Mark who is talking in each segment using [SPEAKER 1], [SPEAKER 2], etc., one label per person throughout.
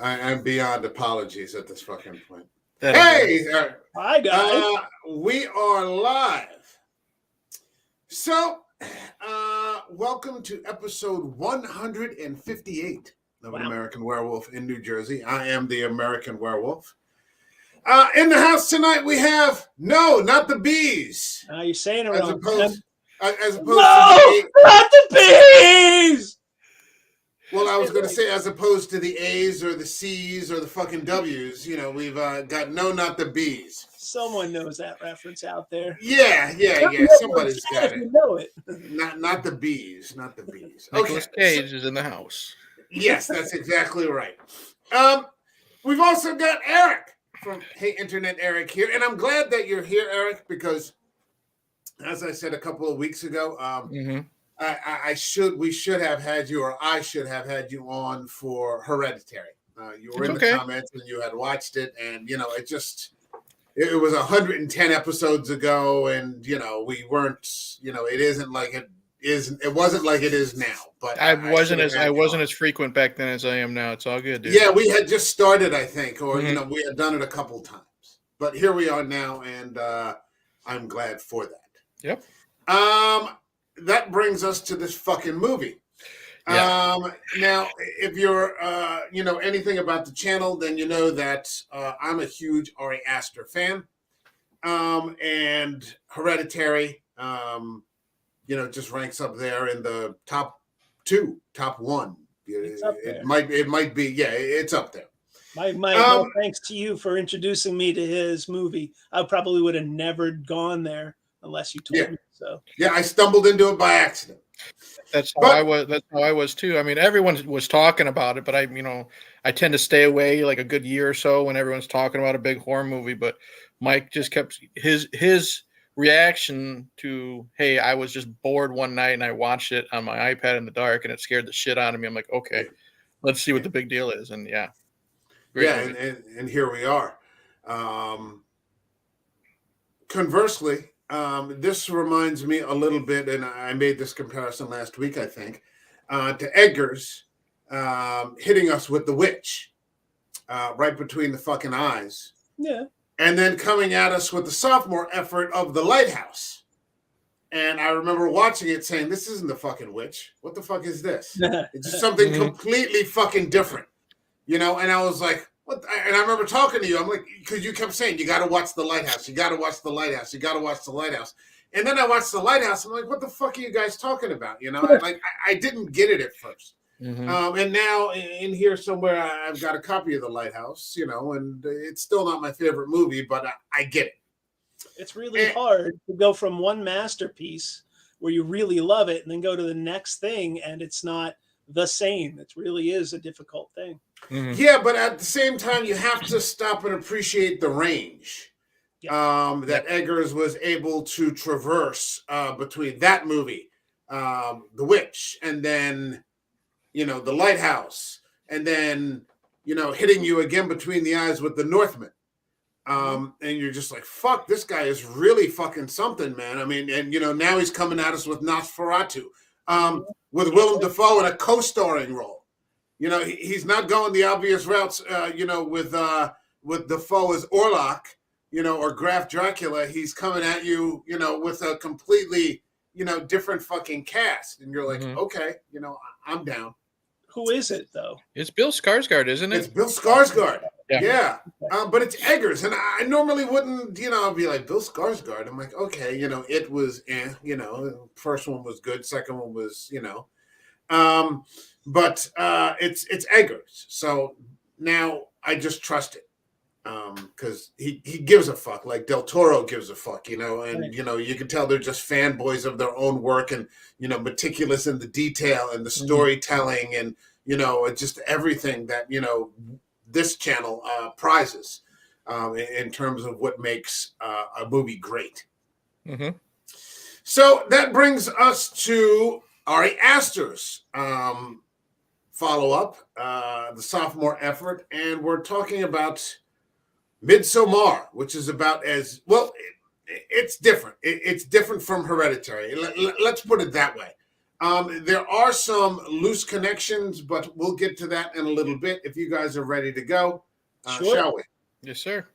[SPEAKER 1] I'm beyond apologies at this fucking point.
[SPEAKER 2] That
[SPEAKER 1] Hey,
[SPEAKER 3] Hi, guys.
[SPEAKER 1] we are live. So, welcome to episode 158 of An American Werewolf in New Jersey. I am the American Werewolf. In the house tonight, we have not the bees.
[SPEAKER 3] You're saying it
[SPEAKER 1] As
[SPEAKER 3] wrong.
[SPEAKER 1] opposed to
[SPEAKER 3] No, not the bees.
[SPEAKER 1] Well, I was going to say, as opposed to the A's or the C's or the fucking W's, we've got not the B's.
[SPEAKER 3] Someone knows that reference out there.
[SPEAKER 1] Yeah. Somebody's got it.
[SPEAKER 3] You know it.
[SPEAKER 1] Not the B's, not the B's.
[SPEAKER 2] Nicolas Cage is in the house.
[SPEAKER 1] Yes, that's exactly right. We've also got Eric from Hey Internet Eric here, and I'm glad that you're here, Eric, because as I said a couple of weeks ago, I should have had you on for Hereditary. You were in the comments and you had watched it, and it was 110 episodes ago, and we weren't, it wasn't like it is now. But
[SPEAKER 2] I wasn't as frequent back then as I am now. It's all good, dude.
[SPEAKER 1] Yeah, we had just started, I think, or we had done it a couple times, but here we are now, and I'm glad for that.
[SPEAKER 2] Yep.
[SPEAKER 1] That brings us to this fucking movie.
[SPEAKER 2] Yeah.
[SPEAKER 1] Now, if you're, anything about the channel, then you know that I'm a huge Ari Aster fan. And Hereditary, just ranks up there in the top one. It might be, it's up there.
[SPEAKER 3] My thanks to you for introducing me to his movie. I probably would have never gone there unless you told me so.
[SPEAKER 1] Yeah, I stumbled into it by accident.
[SPEAKER 2] That's how I was too. I mean, everyone was talking about it, but I tend to stay away like a good year or so when everyone's talking about a big horror movie. But Mike just kept his reaction to, hey, I was just bored one night and I watched it on my iPad in the dark and it scared the shit out of me. I'm like, okay, let's see what the big deal is. And
[SPEAKER 1] and here we are. Conversely, this reminds me a little bit, and I made this comparison last week, I think, to Edgar's hitting us with The Witch right between the fucking eyes.
[SPEAKER 3] Yeah.
[SPEAKER 1] And then coming at us with the sophomore effort of The Lighthouse. And I remember watching it saying, this isn't the fucking Witch. What the fuck is this? It's just something completely fucking different. And I was like, what? And I remember talking to you. I'm like, because you kept saying, you got to watch The Lighthouse. You got to watch The Lighthouse. You got to watch The Lighthouse. And then I watched The Lighthouse. I'm like, what the fuck are you guys talking about? I didn't get it at first. And now in here somewhere, I've got a copy of The Lighthouse, and it's still not my favorite movie, but I get it.
[SPEAKER 3] It's really hard to go from one masterpiece where you really love it and then go to the next thing and it's not the same. It really is a difficult thing.
[SPEAKER 1] Yeah, but at the same time, you have to stop and appreciate the range that Eggers was able to traverse between that movie, The Witch, and then, The Lighthouse, and then, hitting you again between the eyes with The Northman. And you're just like, fuck, this guy is really fucking something, man. I mean, and, now he's coming at us with Nosferatu, with Willem Dafoe in a co-starring role. He's not going the obvious routes, with Dafoe as Orlok, or Graf Dracula. He's coming at you, with a completely, different fucking cast. And you're like, okay, I'm down.
[SPEAKER 3] Who is it, though?
[SPEAKER 2] It's Bill Skarsgård, isn't it?
[SPEAKER 1] It's Bill Skarsgård. Yeah. But it's Eggers. And I normally wouldn't, I'd be like, Bill Skarsgård. I'm like, okay, it was, first one was good. Second one was, but it's Eggers. So now I just trust it. Because he gives a fuck, like Del Toro gives a fuck, and you can tell they're just fanboys of their own work and meticulous in the detail and the storytelling and just everything that this channel prizes in terms of what makes a movie great. So that brings us to Ari Aster's follow-up, the sophomore effort, and we're talking about Midsommar, which is about as well. It's different. It's different from Hereditary. Let's put it that way. There are some loose connections, but we'll get to that in a little bit. If you guys are ready to go,
[SPEAKER 3] Sure.
[SPEAKER 1] shall we?
[SPEAKER 2] Yes, sir.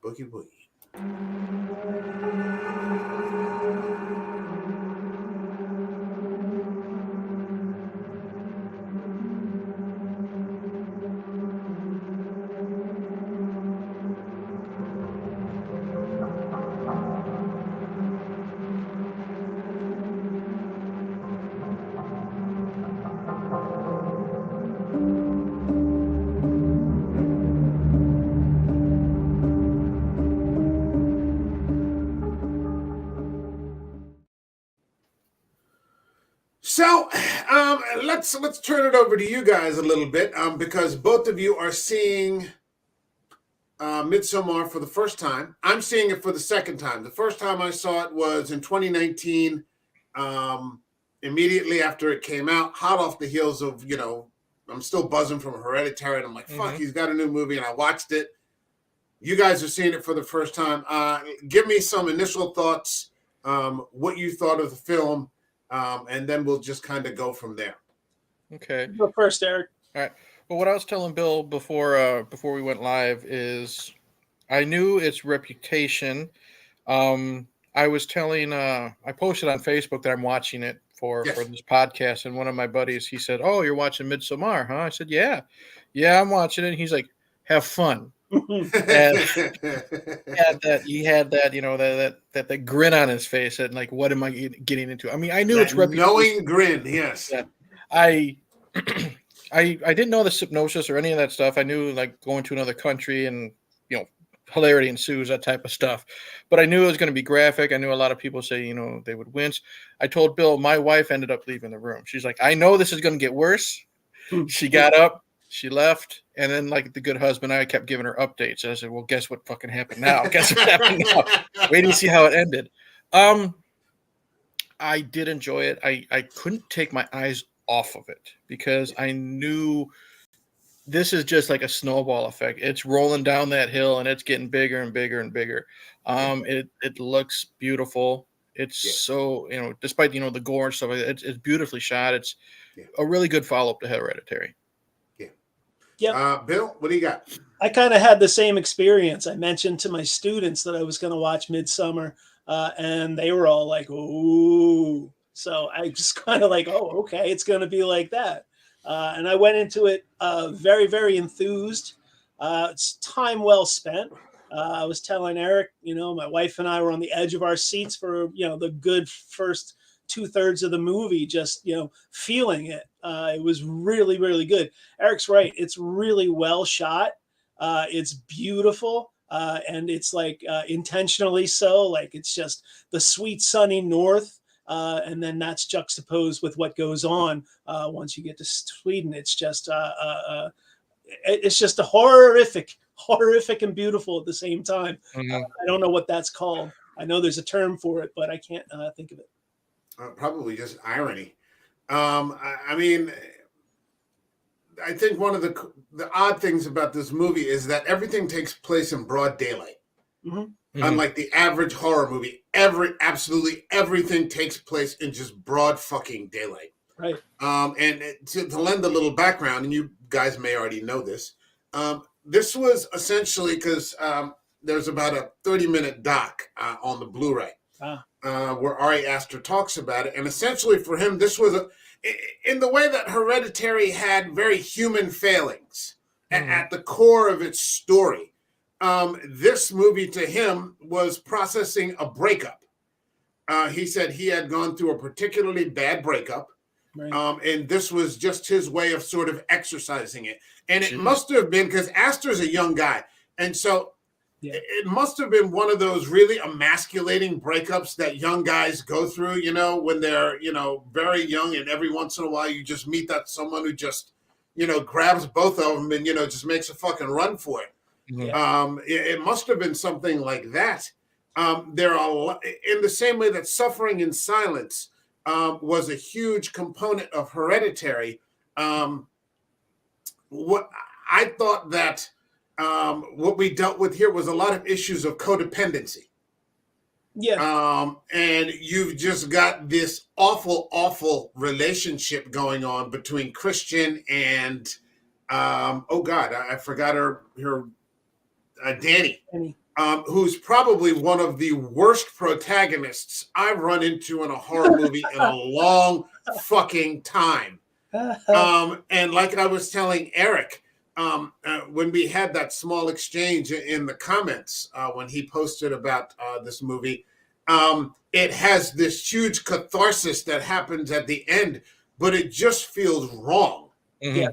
[SPEAKER 1] Boogie boogie. So let's turn it over to you guys a little bit because both of you are seeing Midsommar for the first time. I'm seeing it for the second time. The first time I saw it was in 2019, immediately after it came out, hot off the heels of, I'm still buzzing from Hereditary, and I'm like, fuck, he's got a new movie, and I watched it. You guys are seeing it for the first time. Give me some initial thoughts, what you thought of the film, and then we'll just kind of go from there.
[SPEAKER 2] Okay.
[SPEAKER 3] Go first, Eric.
[SPEAKER 2] All right. Well, what I was telling Bill before we went live is I knew its reputation. I was telling I posted on Facebook that I'm watching it for this podcast, and one of my buddies, he said, "Oh, you're watching Midsommar, huh?" I said, "Yeah, I'm watching it." And he's like, "Have fun." And he had that that grin on his face, and like, what am I getting into? I mean, I knew
[SPEAKER 1] that
[SPEAKER 2] its reputation.
[SPEAKER 1] Knowing grin, yes.
[SPEAKER 2] I didn't know the hypnosis or any of that stuff. I knew like going to another country and hilarity ensues, that type of stuff. But I knew it was going to be graphic. I knew a lot of people say they would wince. I told Bill, my wife ended up leaving the room. She's like, I know this is going to get worse. She got up, she left, and then like the good husband, I kept giving her updates. I said, well, guess what fucking happened now? Guess what happened now? Wait till you see how it ended. I did enjoy it. I couldn't take my eyes off of it because I knew this is just like a snowball effect. It's rolling down that hill and it's getting bigger and bigger and bigger. It looks beautiful. It's so, despite, the gore and stuff, it's beautifully shot. It's a really good follow-up to Hereditary.
[SPEAKER 3] Yep.
[SPEAKER 1] Bill, what do you got?
[SPEAKER 3] I kind of had the same experience. I mentioned to my students that I was going to watch Midsommar, and they were all like, "Ooh." So I just kind of like, "Oh, okay, it's going to be like that." And I went into it very, very enthused. It's time well spent. I was telling Eric, my wife and I were on the edge of our seats for, the good first 2/3 of the movie, just, feeling it. It was really, really good. Eric's right. It's really well shot. It's beautiful. And it's like intentionally so. Like it's just the sweet, sunny north. And then that's juxtaposed with what goes on once you get to Sweden. It's just a horrific and beautiful at the same time. I don't know what that's called. I know there's a term for it, but I can't think of it.
[SPEAKER 1] Probably just irony. I mean, I think one of the odd things about this movie is that everything takes place in broad daylight. Unlike the average horror movie, absolutely everything takes place in just broad fucking daylight.
[SPEAKER 3] Right.
[SPEAKER 1] And to lend a little background, and you guys may already know this, this was essentially because there's about a 30-minute doc on the Blu-ray where Ari Aster talks about it. And essentially for him, this was in the way that Hereditary had very human failings at the core of its story. This movie to him was processing a breakup. He said he had gone through a particularly bad breakup. Right. And this was just his way of sort of exercising it. And it must have been because Aster's a young guy. And so it must have been one of those really emasculating breakups that young guys go through, when they're, very young. And every once in a while, you just meet someone who just, grabs both of them and, just makes a fucking run for it. It must have been something like that. There are, in the same way that suffering in silence was a huge component of Hereditary. What I thought that what we dealt with here was a lot of issues of codependency.
[SPEAKER 3] Yeah.
[SPEAKER 1] And you've just got this awful relationship going on between Christian and oh God, I forgot her Danny,
[SPEAKER 3] Any.
[SPEAKER 1] who's probably one of the worst protagonists I've run into in a horror movie in a long fucking time. And like I was telling Eric, when we had that small exchange in the comments when he posted about this movie, it has this huge catharsis that happens at the end, but it just feels wrong.
[SPEAKER 3] Yeah.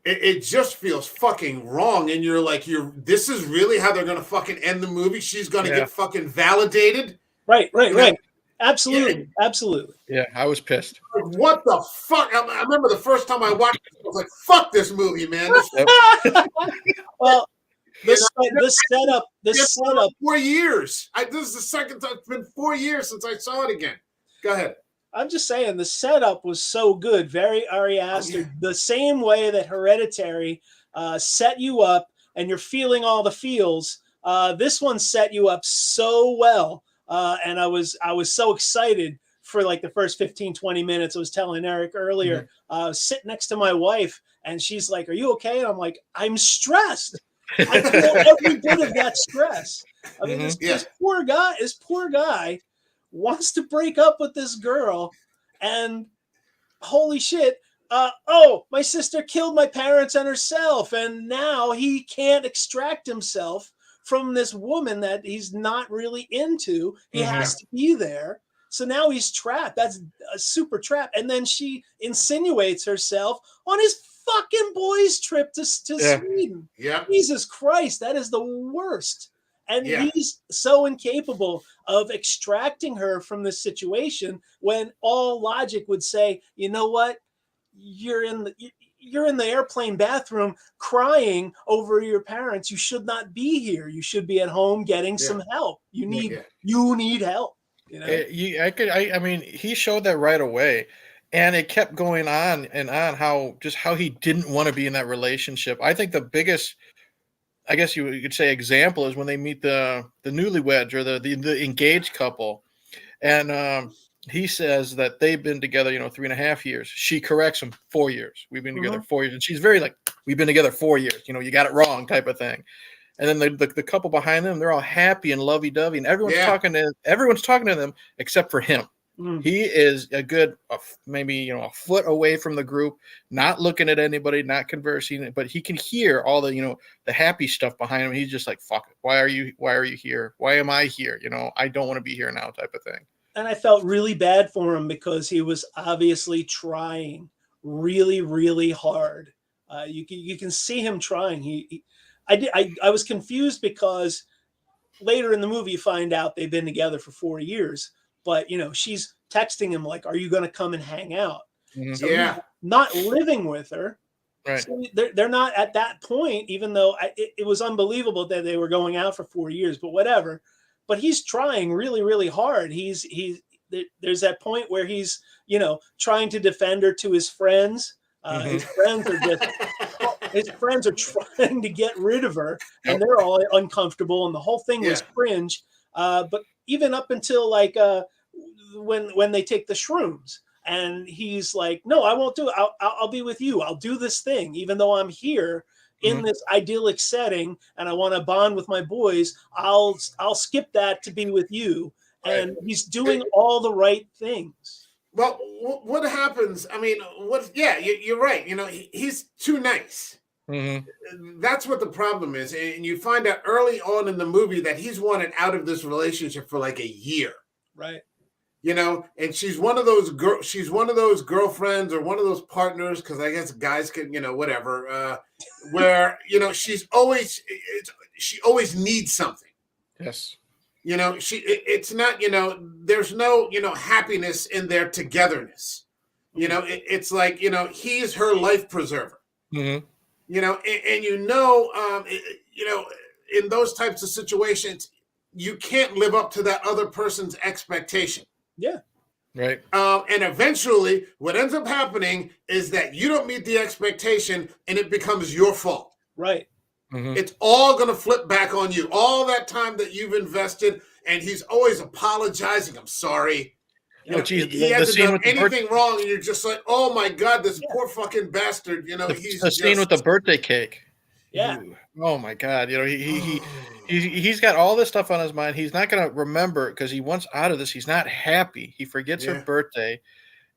[SPEAKER 1] It just feels fucking wrong, and you're like, this is really how they're gonna fucking end the movie? She's gonna get fucking validated?
[SPEAKER 3] Right. Absolutely. Absolutely.
[SPEAKER 2] Yeah, I was pissed.
[SPEAKER 1] Like, what the fuck? I remember the first time I watched it, I was like, fuck this movie, man.
[SPEAKER 3] Well, the setup.
[SPEAKER 1] 4 years. This is the second time. It's been 4 years since I saw it again. Go ahead.
[SPEAKER 3] I'm just saying the setup was so good, very Ari Aster, the same way that Hereditary set you up and you're feeling all the feels. This one set you up so well, and I was so excited for like the first 15, 20 minutes. I was telling Eric earlier, sit next to my wife, and she's like, "Are you okay?" And I'm like, "I'm stressed. I feel every bit of that stress." I mean, this poor guy wants to break up with this girl, and holy shit, my sister killed my parents and herself, and now he can't extract himself from this woman that he's not really into. He has to be there. So now he's trapped. That's a super trap. And then she insinuates herself on his fucking boys' trip to Sweden.
[SPEAKER 1] Yeah.
[SPEAKER 3] Jesus Christ, that is the worst. And he's so incapable of extracting her from this situation when all logic would say, you know what? You're in the airplane bathroom crying over your parents. You should not be here. You should be at home getting some help. You need help. You know?
[SPEAKER 2] I mean, he showed that right away. And it kept going on and on how he didn't want to be in that relationship. I think the biggest, I guess you could say, example is when they meet the newlyweds or the engaged couple, and he says that they've been together, 3.5 years. She corrects him, 4 years. We've been together 4 years, and she's very like, we've been together 4 years. You got it wrong, type of thing. And then the couple behind them, they're all happy and lovey dovey, and everyone's talking to them except for him. He is a good, maybe, a foot away from the group, not looking at anybody, not conversing, but he can hear all the, the happy stuff behind him. He's just like, fuck it. Why are you here? Why am I here? I don't want to be here now, type of thing.
[SPEAKER 3] And I felt really bad for him because he was obviously trying really, really hard. You can see him trying. I was confused because later in the movie you find out they've been together for 4 years. But, she's texting him like, are you going to come and hang out? So he's not living with her.
[SPEAKER 2] Right.
[SPEAKER 3] So they're not at that point, even though it was unbelievable that they were going out for 4 years, but whatever. But he's trying really, really hard. There's that point where he's, trying to defend her to his friends. His friends are trying to get rid of her, and they're all uncomfortable, and the whole thing was cringe. But even up until like when they take the shrooms, and he's like, no, I won't do it. I'll be with you. I'll do this thing, even though I'm here in this idyllic setting and I want to bond with my boys. I'll skip that to be with you. And he's doing all the right things.
[SPEAKER 1] Well, what happens? I mean, you're right. He's too nice. That's what the problem is. And you find out early on in the movie that he's wanted out of this relationship for like a year.
[SPEAKER 3] Right.
[SPEAKER 1] And she's one of those girlfriends or one of those partners, because I guess guys can, whatever, where, she always needs something.
[SPEAKER 2] Yes.
[SPEAKER 1] It's not, there's no, happiness in their togetherness. It's like, he's her life preserver. And in those types of situations, you can't live up to that other person's expectation.
[SPEAKER 3] Yeah.
[SPEAKER 2] Right.
[SPEAKER 1] And eventually what ends up happening is that you don't meet the expectation and it becomes your fault.
[SPEAKER 3] Right.
[SPEAKER 1] It's all going to flip back on you. All that time that you've invested and he's always apologizing. I'm sorry.
[SPEAKER 2] Oh, geez,
[SPEAKER 1] He
[SPEAKER 2] the
[SPEAKER 1] hasn't
[SPEAKER 2] scene
[SPEAKER 1] done
[SPEAKER 2] with the
[SPEAKER 1] anything wrong, and you're just like, oh my god, this poor fucking bastard.
[SPEAKER 2] the scene with the birthday cake.
[SPEAKER 3] Yeah.
[SPEAKER 2] Oh my god. He's got all this stuff on his mind. He's not going to remember because he wants out of this. He's not happy. He forgets her birthday,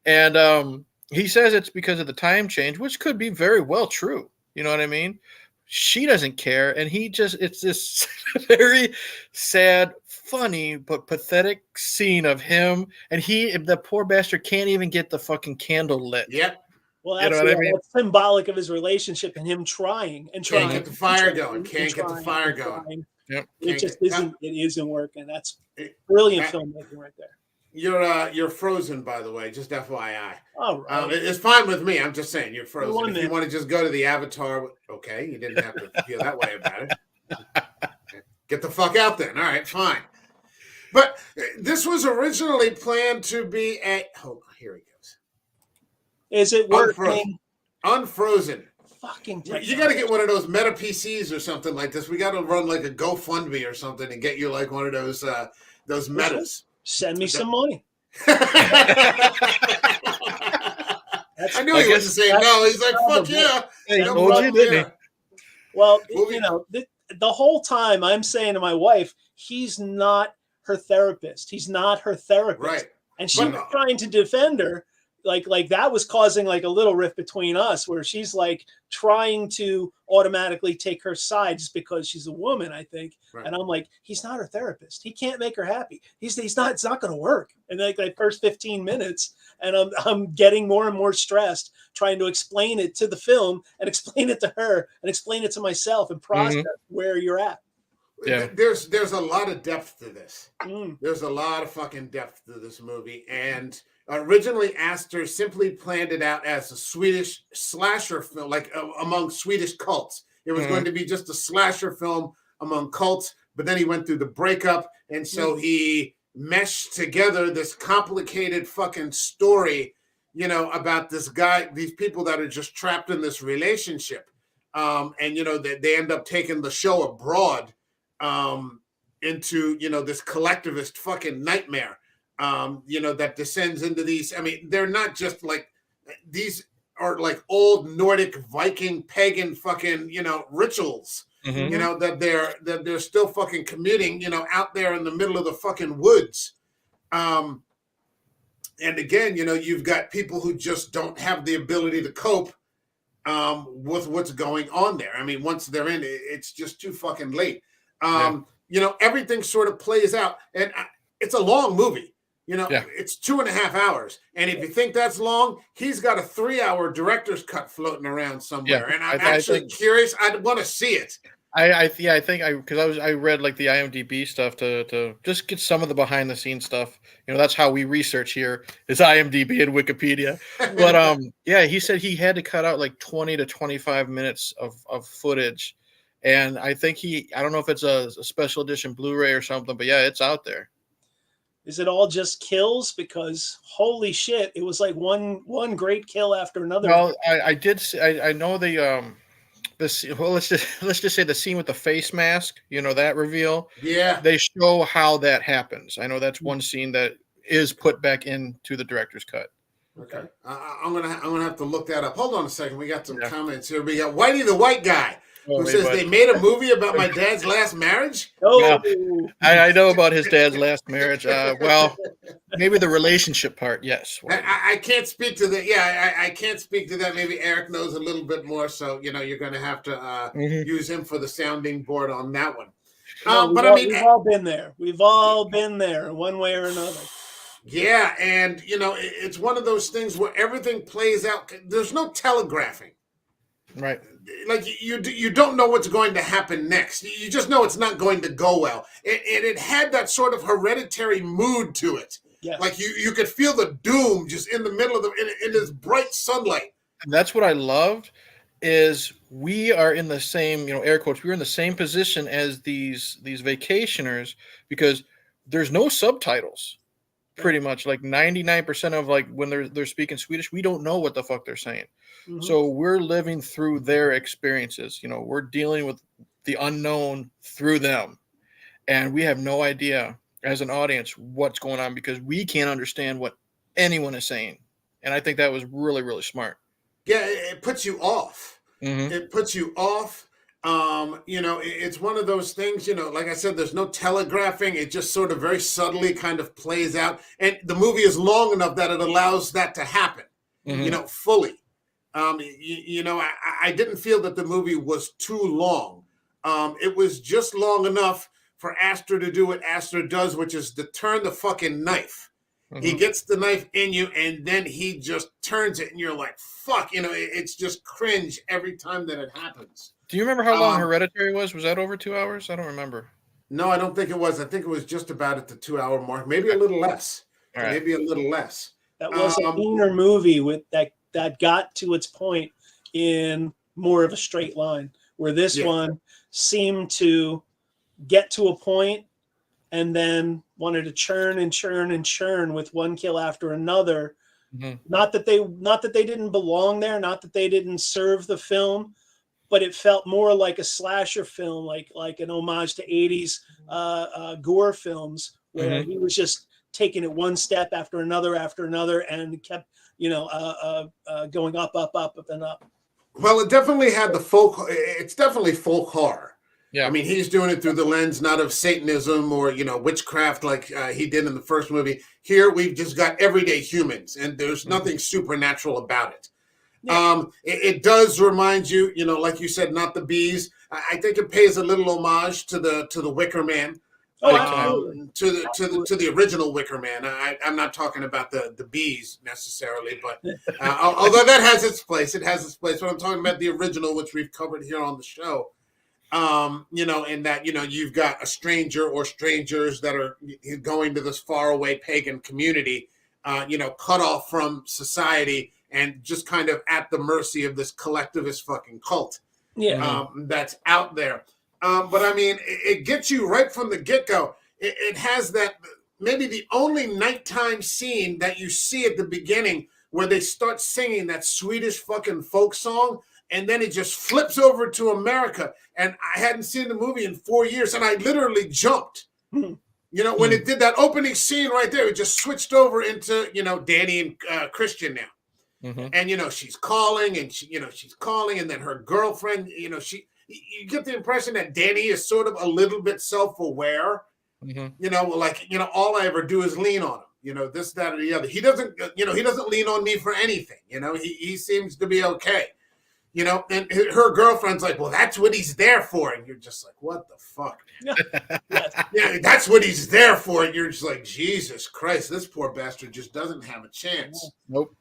[SPEAKER 2] and he says it's because of the time change, which could be very well true. You know what I mean? She doesn't care, and it's this very sad, funny, but pathetic scene of him, and the poor bastard can't even get the fucking candle lit.
[SPEAKER 1] Yep.
[SPEAKER 3] Well, that's symbolic of his relationship and him trying.
[SPEAKER 1] Can't get the fire going. Can't get the fire going.
[SPEAKER 2] Yep.
[SPEAKER 3] It just isn't. It isn't working. That's brilliant filmmaking right there.
[SPEAKER 1] You're frozen, by the way. Just FYI.
[SPEAKER 3] All right.
[SPEAKER 1] It's fine with me. I'm just saying you're frozen. If you want to just go to the avatar, okay. You didn't have to feel that way about it. Get the fuck out then. All right, fine. But this was originally planned to be hold on, here he goes.
[SPEAKER 3] Is it working?
[SPEAKER 1] Unfrozen.
[SPEAKER 3] Fucking
[SPEAKER 1] you got to get one of those Meta PCs or something like this. We got to run like a GoFundMe or something and get you like one of those Metas.
[SPEAKER 3] Send me some money.
[SPEAKER 1] I knew he wasn't saying no. He's like, fuck yeah.
[SPEAKER 3] Well, the whole time I'm saying to my wife, he's not her therapist. He's not her therapist.
[SPEAKER 1] Right.
[SPEAKER 3] And she was trying to defend her. Like that was causing like a little rift between us where she's like trying to automatically take her side just because she's a woman, I think. Right. And I'm like, he's not her therapist. He can't make her happy. It's not going to work. And like the first 15 minutes, and I'm getting more and more stressed trying to explain it to the film and explain it to her and explain it to myself and process where you're at.
[SPEAKER 1] Yeah. There's a lot of depth to this. There's a lot of fucking depth to this movie. And originally, Aster simply planned it out as a Swedish slasher film, like among Swedish cults. It was going to be just a slasher film among cults, but then he went through the breakup, and so he meshed together this complicated fucking story, about this guy, these people that are just trapped in this relationship. And, they end up taking the show abroad into, this collectivist fucking nightmare. That descends into these. I mean, they're not just like, these are like old Nordic Viking pagan fucking, rituals, that they're still fucking committing, out there in the middle of the fucking woods. And again, you've got people who just don't have the ability to cope with what's going on there. I mean, once they're in it, it's just too fucking late. Everything sort of plays out, and it's a long movie. It's 2.5 hours. And if you think that's long, he's got a 3-hour director's cut floating around somewhere. And I'm actually curious. I'd want to see it.
[SPEAKER 2] I think because I read like the IMDb stuff to just get some of the behind the scenes stuff. That's how we research here is IMDb and Wikipedia. But he said he had to cut out like 20 to 25 minutes of footage. And I think I don't know if it's a special edition Blu-ray or something, but yeah, it's out there.
[SPEAKER 3] Is it all just kills? Because holy shit, it was like one great kill after another.
[SPEAKER 2] Well, I did. I know this. Well, let's just say the scene with the face mask. That reveal.
[SPEAKER 1] Yeah.
[SPEAKER 2] They show how that happens. I know that's one scene that is put back into the director's cut.
[SPEAKER 1] Okay. I'm gonna have to look that up. Hold on a second. We got some comments here. We got Whitey the White Guy. Who says they made a movie about my dad's last marriage?
[SPEAKER 3] Oh,
[SPEAKER 2] yeah, I know about his dad's last marriage. Well, maybe the relationship part, yes.
[SPEAKER 1] I can't speak to that. Yeah, I can't speak to that. Maybe Eric knows a little bit more, so you're going to have to use him for the sounding board on that one.
[SPEAKER 3] We've all been there. We've all been there in one way or another.
[SPEAKER 1] Yeah, and it's one of those things where everything plays out. There's no telegraphing.
[SPEAKER 2] Right.
[SPEAKER 1] Like you don't know what's going to happen next. You just know it's not going to go well. It had that sort of hereditary mood to it. Yes. Like you could feel the doom just in the middle of in this bright sunlight.
[SPEAKER 2] And that's what I loved is we are in the same, air quotes, we're in the same position as these vacationers because there's no subtitles. Pretty much like 99% of like when they're speaking Swedish, we don't know what the fuck they're saying. Mm-hmm. So we're living through their experiences. We're dealing with the unknown through them, and we have no idea. as an audience what's going on, because we can't understand what anyone is saying. And I think that was really, really smart.
[SPEAKER 1] Yeah, it puts you off.
[SPEAKER 2] Mm-hmm.
[SPEAKER 1] It puts you off. It's one of those things, like I said, there's no telegraphing. It just sort of very subtly kind of plays out. And the movie is long enough that it allows that to happen, fully. I didn't feel that the movie was too long. It was just long enough for Aster to do what Aster does, which is to turn the fucking knife. He gets the knife in you, and then he just turns it, and you're like, fuck. It's just cringe every time that it happens.
[SPEAKER 2] Do you remember how long Hereditary was? Was that over 2 hours? I don't remember.
[SPEAKER 1] No, I don't think it was. I think it was just about at the 2 hour mark, maybe a little less.
[SPEAKER 2] Right.
[SPEAKER 1] Maybe a little less.
[SPEAKER 3] That was a leaner movie with that got to its point in more of a straight line, where this one seemed to get to a point and then wanted to churn and churn and churn with one kill after another. Not that they didn't belong there, not that they didn't serve the film, but it felt more like a slasher film, like an homage to 80s gore films, where he was just taking it one step after another, and kept, going up, and up.
[SPEAKER 1] Well, it definitely had it's definitely folk horror.
[SPEAKER 2] Yeah.
[SPEAKER 1] I mean, he's doing it through the lens not of Satanism or, witchcraft like he did in the first movie. Here, we've just got everyday humans, and there's nothing supernatural about it. Yeah. It does remind you, like you said, not the bees. I think it pays a little homage to the Wicker Man. To the original Wicker Man. I'm not talking about the bees necessarily, but although that has its place, But I'm talking about the original, which we've covered here on the show. In that, you've got a stranger or strangers that are going to this faraway pagan community, cut off from society and just kind of at the mercy of this collectivist fucking cult. That's out there. But I mean, it gets you right from the get-go. It has that, maybe the only nighttime scene that you see at the beginning where they start singing that Swedish fucking folk song, and then it just flips over to America. And I hadn't seen the movie in 4 years, and I literally jumped. When it did that opening scene right there, it just switched over into, Danny and Christian now. And, she's calling, and she's calling, and then her girlfriend, you get the impression that Danny is sort of a little bit self-aware. All I ever do is lean on him, this, that, or the other. He doesn't, he doesn't lean on me for anything. He seems to be okay. And her girlfriend's like, well, that's what he's there for. And you're just like, what the fuck? Yeah, that's what he's there for. And you're just like, Jesus Christ, this poor bastard just doesn't have a chance.
[SPEAKER 2] Nope.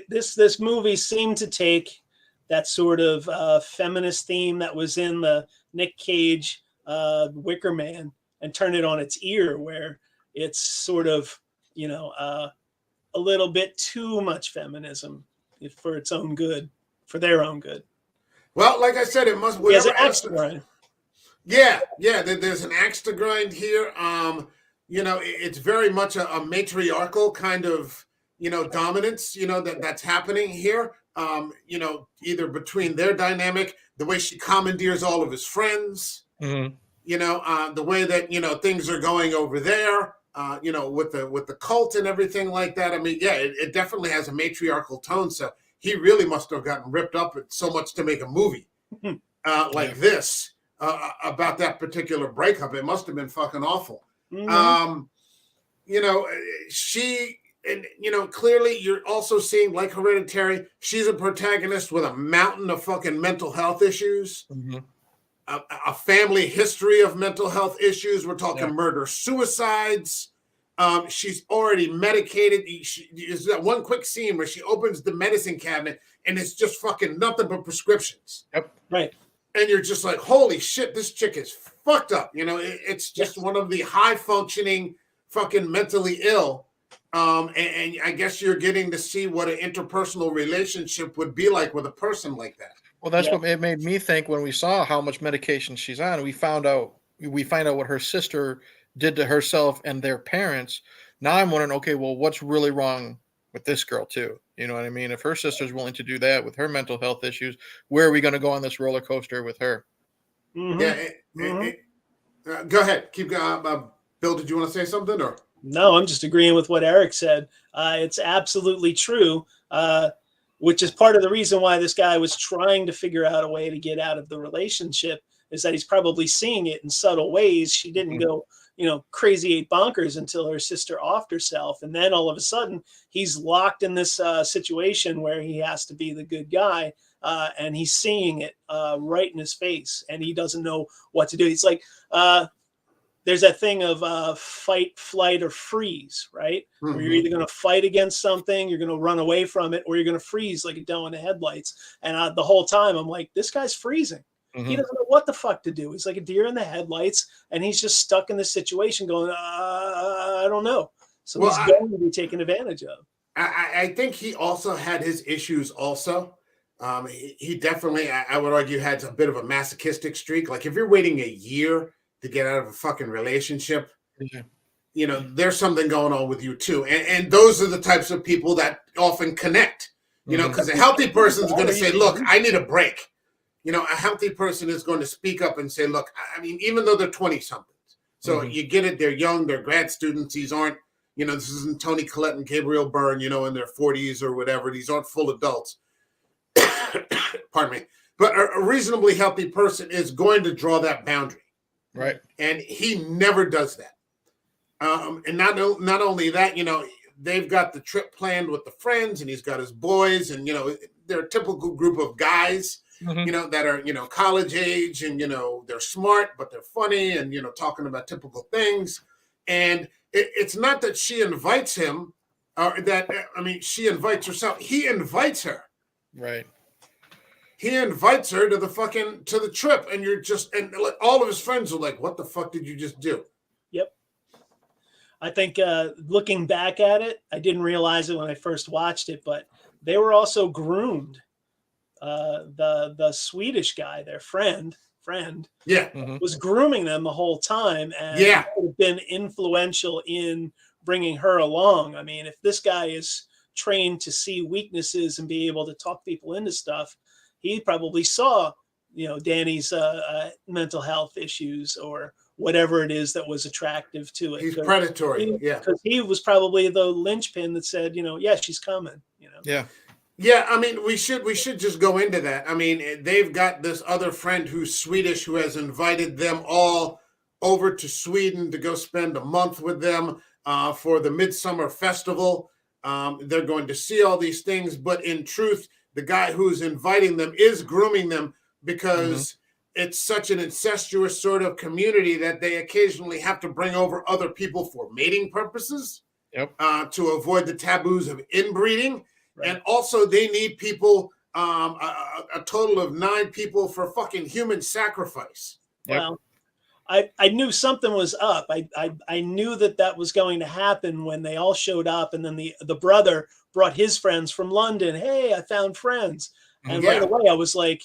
[SPEAKER 3] This movie seemed to take that sort of feminist theme that was in the Nick Cage Wicker Man and turn it on its ear, where it's sort of, a little bit too much feminism for its own good. For their own good.
[SPEAKER 1] Well, like I said, it must.
[SPEAKER 3] There's an axe to grind.
[SPEAKER 1] Yeah. There's an axe to grind here. It's very much a matriarchal kind of, dominance. That's happening here. Either between their dynamic, the way she commandeers all of his friends. The way that things are going over there. With the cult and everything like that. I mean, yeah, it definitely has a matriarchal tone. So. He really must have gotten ripped up so much to make a movie this about that particular breakup. It must have been fucking awful. She, and clearly you're also seeing, like Hereditary, she's a protagonist with a mountain of fucking mental health issues, a family history of mental health issues. We're talking murder, suicides. She's already medicated. There's that one quick scene where she opens the medicine cabinet and it's just fucking nothing but prescriptions.
[SPEAKER 2] Yep.
[SPEAKER 3] Right.
[SPEAKER 1] And you're just like, holy shit, this chick is fucked up. It's just one of the high functioning fucking mentally ill. And I guess you're getting to see what an interpersonal relationship would be like with a person like that.
[SPEAKER 2] Well, that's what it made me think when we saw how much medication she's on. We find out what her sister did to herself and their parents. Now I'm wondering, okay, well, what's really wrong with this girl too? You know what I mean? If her sister's willing to do that with her mental health issues, where are we going to go on this roller coaster with her?
[SPEAKER 1] Go ahead. Keep going. Bill, did you want to say something or?
[SPEAKER 3] No, I'm just agreeing with what Eric said. It's absolutely true, which is part of the reason why this guy was trying to figure out a way to get out of the relationship, is that he's probably seeing it in subtle ways. She didn't go, crazy 8 bonkers until her sister offed herself. And then all of a sudden he's locked in this situation where he has to be the good guy. And he's seeing it right in his face, and he doesn't know what to do. He's like, there's that thing of fight, flight, or freeze, right?
[SPEAKER 1] Mm-hmm.
[SPEAKER 3] Where you're either going to fight against something, you're going to run away from it, or you're going to freeze like a doe in the headlights. And the whole time I'm like, this guy's freezing. Mm-hmm. He doesn't know what the fuck to do. He's like a deer in the headlights, and he's just stuck in this situation going, I don't know. So he's going to be taken advantage of.
[SPEAKER 1] I think he also had his issues also. He definitely, I would argue, had a bit of a masochistic streak. Like if you're waiting a year to get out of a fucking relationship, there's something going on with you too. And those are the types of people that often connect, because a healthy person is going to say, look, I need a break. A healthy person is going to speak up and say, look, I mean, even though they're 20 somethings, so you get it. They're young, they're grad students. These aren't, this isn't Toni Collette and Gabriel Byrne, in their 40s or whatever. These aren't full adults. Pardon me. But a reasonably healthy person is going to draw that boundary.
[SPEAKER 2] Right.
[SPEAKER 1] And he never does that. And not only that, they've got the trip planned with the friends, and he's got his boys, and, they're a typical group of guys, that are, college age, and, they're smart, but they're funny, and, talking about typical things. And it's not that she invites him, or she invites herself. He invites her.
[SPEAKER 2] Right.
[SPEAKER 1] He invites her to the trip, and and all of his friends are like, what the fuck did you just do?
[SPEAKER 3] Yep. I think looking back at it, I didn't realize it when I first watched it, but they were also groomed. The Swedish guy, their friend, was grooming them the whole time, and have been influential in bringing her along. I mean, if this guy is trained to see weaknesses and be able to talk people into stuff, he probably saw, Danny's mental health issues or whatever it is that was attractive to it.
[SPEAKER 1] He's predatory.
[SPEAKER 3] Because he was probably the linchpin that said, she's coming.
[SPEAKER 1] Yeah. Yeah. I mean, we should just go into that. I mean, they've got this other friend who's Swedish who has invited them all over to Sweden to go spend a month with them for the Midsommar festival. They're going to see all these things, but in truth, the guy who's inviting them is grooming them because it's such an incestuous sort of community that they occasionally have to bring over other people for mating purposes to avoid the taboos of inbreeding. Right. And also they need people, a total of 9 people for fucking human sacrifice.
[SPEAKER 3] Well, I knew something was up. I knew that was going to happen when they all showed up, and then the brother brought his friends from London. Hey, I found friends. And right away I was like,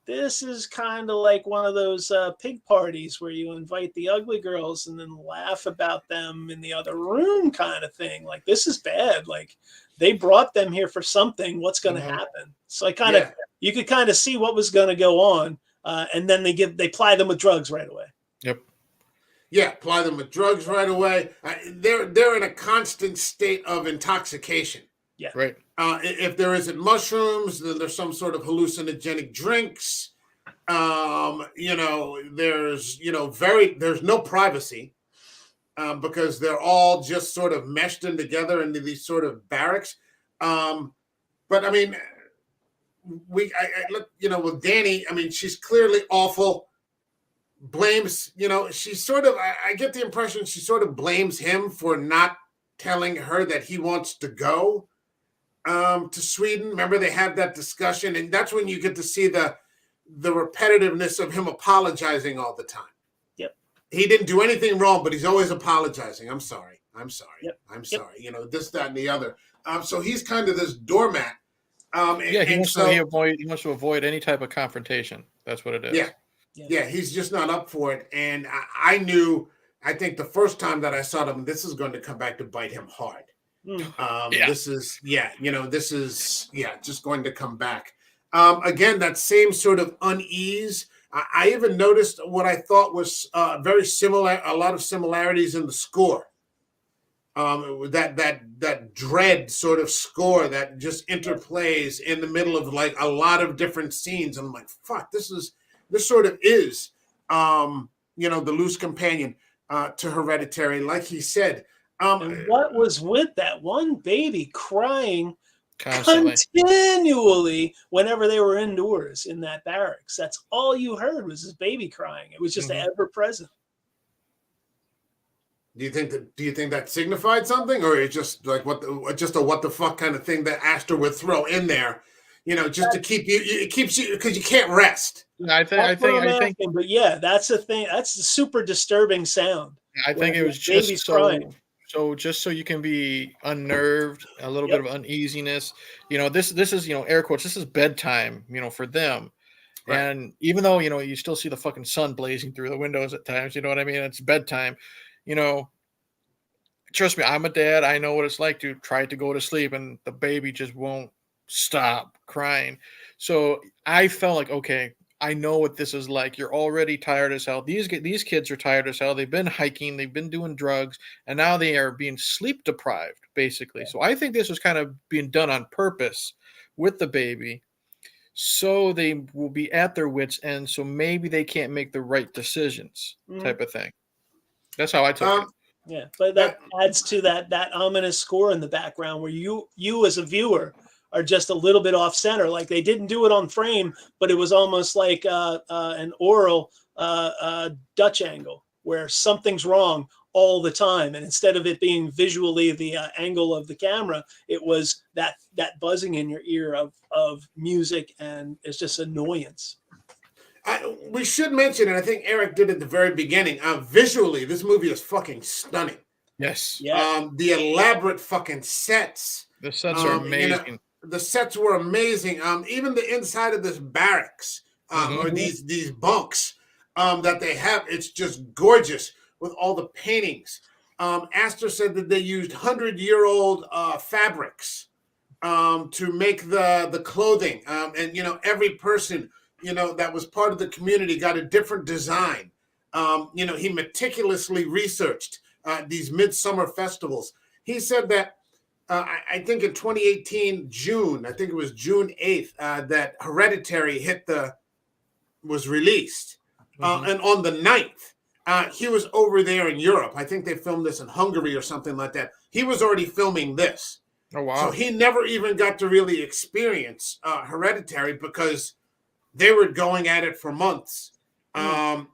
[SPEAKER 3] this is kind of like one of those pig parties where you invite the ugly girls and then laugh about them in the other room kind of thing. Like, this is bad. Like, they brought them here for something. What's going to happen? So you could kind of see what was going to go on. And then they ply them with drugs right away.
[SPEAKER 2] Yep.
[SPEAKER 1] Yeah, ply them with drugs right away. They're in a constant state of intoxication.
[SPEAKER 3] Yeah.
[SPEAKER 2] Right.
[SPEAKER 1] If there isn't mushrooms, then there's some sort of hallucinogenic drinks. There's no privacy because they're all just sort of meshed in together into these sort of barracks. But I mean, I look, with Danny, I mean, she's clearly awful. Blames, she sort of, I get the impression she sort of blames him for not telling her that he wants to go to Sweden. Remember, they had that discussion, and that's when you get to see the repetitiveness of him apologizing all the time.
[SPEAKER 3] Yep.
[SPEAKER 1] He didn't do anything wrong, but he's always apologizing. I'm sorry.
[SPEAKER 3] Yep.
[SPEAKER 1] I'm sorry. This, that, and the other. So he's kind of this doormat.
[SPEAKER 2] He wants to avoid any type of confrontation. That's what it is.
[SPEAKER 1] Yeah, he's just not up for it. And I think the first time that I saw him, this is going to come back to bite him hard. This is just going to come back. Again, that same sort of unease. I even noticed what I thought was very similar, a lot of similarities in the score. That dread sort of score that just interplays in the middle of like a lot of different scenes. And I'm like, fuck, this sort of is, the loose companion to Hereditary, like he said.
[SPEAKER 3] And what was with that one baby crying
[SPEAKER 2] constantly,
[SPEAKER 3] continually whenever they were indoors in that barracks? That's all you heard was this baby crying. It was just ever present.
[SPEAKER 1] Do you think that signified something, or it's just like what the fuck kind of thing that Aster would throw in there, just to keep you? It keeps you because you can't rest.
[SPEAKER 2] I think.
[SPEAKER 3] But yeah, that's the thing. That's the super disturbing sound.
[SPEAKER 2] I think it was just just so you can be unnerved, a little bit of uneasiness. This is air quotes. This is bedtime, for them. Right. And even though you still see the fucking sun blazing through the windows at times, you know what I mean? It's bedtime. Trust me, I'm a dad. I know what it's like to try to go to sleep and the baby just won't stop crying. So I felt like, okay, I know what this is like. You're already tired as hell. These kids are tired as hell. They've been hiking, they've been doing drugs, and now they are being sleep deprived, basically. Yeah. So I think this was kind of being done on purpose with the baby. So they will be at their wits' end. So maybe they can't make the right decisions, type of thing. That's how I took it.
[SPEAKER 3] Yeah, but that adds to that ominous score in the background where you as a viewer are just a little bit off center. Like they didn't do it on frame, but it was almost like an oral Dutch angle where something's wrong all the time. And instead of it being visually the angle of the camera, it was that buzzing in your ear of music, and it's just annoyance.
[SPEAKER 1] We should mention, and I think Eric did at the very beginning, visually, this movie is fucking stunning.
[SPEAKER 2] Yes.
[SPEAKER 3] Yeah.
[SPEAKER 1] The elaborate fucking sets.
[SPEAKER 2] The sets are amazing.
[SPEAKER 1] The sets were amazing. Even the inside of this barracks, or these bunks that they have, it's just gorgeous with all the paintings. Aster said that they used 100-year-old fabrics to make the clothing. And, every person that was part of the community got a different design. He meticulously researched these midsummer festivals. He said that I think in 2018, June, I think it was June 8th, that Hereditary was released. And on the 9th, he was over there in Europe. I think they filmed this in Hungary or something like that. He was already filming this.
[SPEAKER 2] Oh, wow.
[SPEAKER 1] So he never even got to really experience Hereditary because they were going at it for months.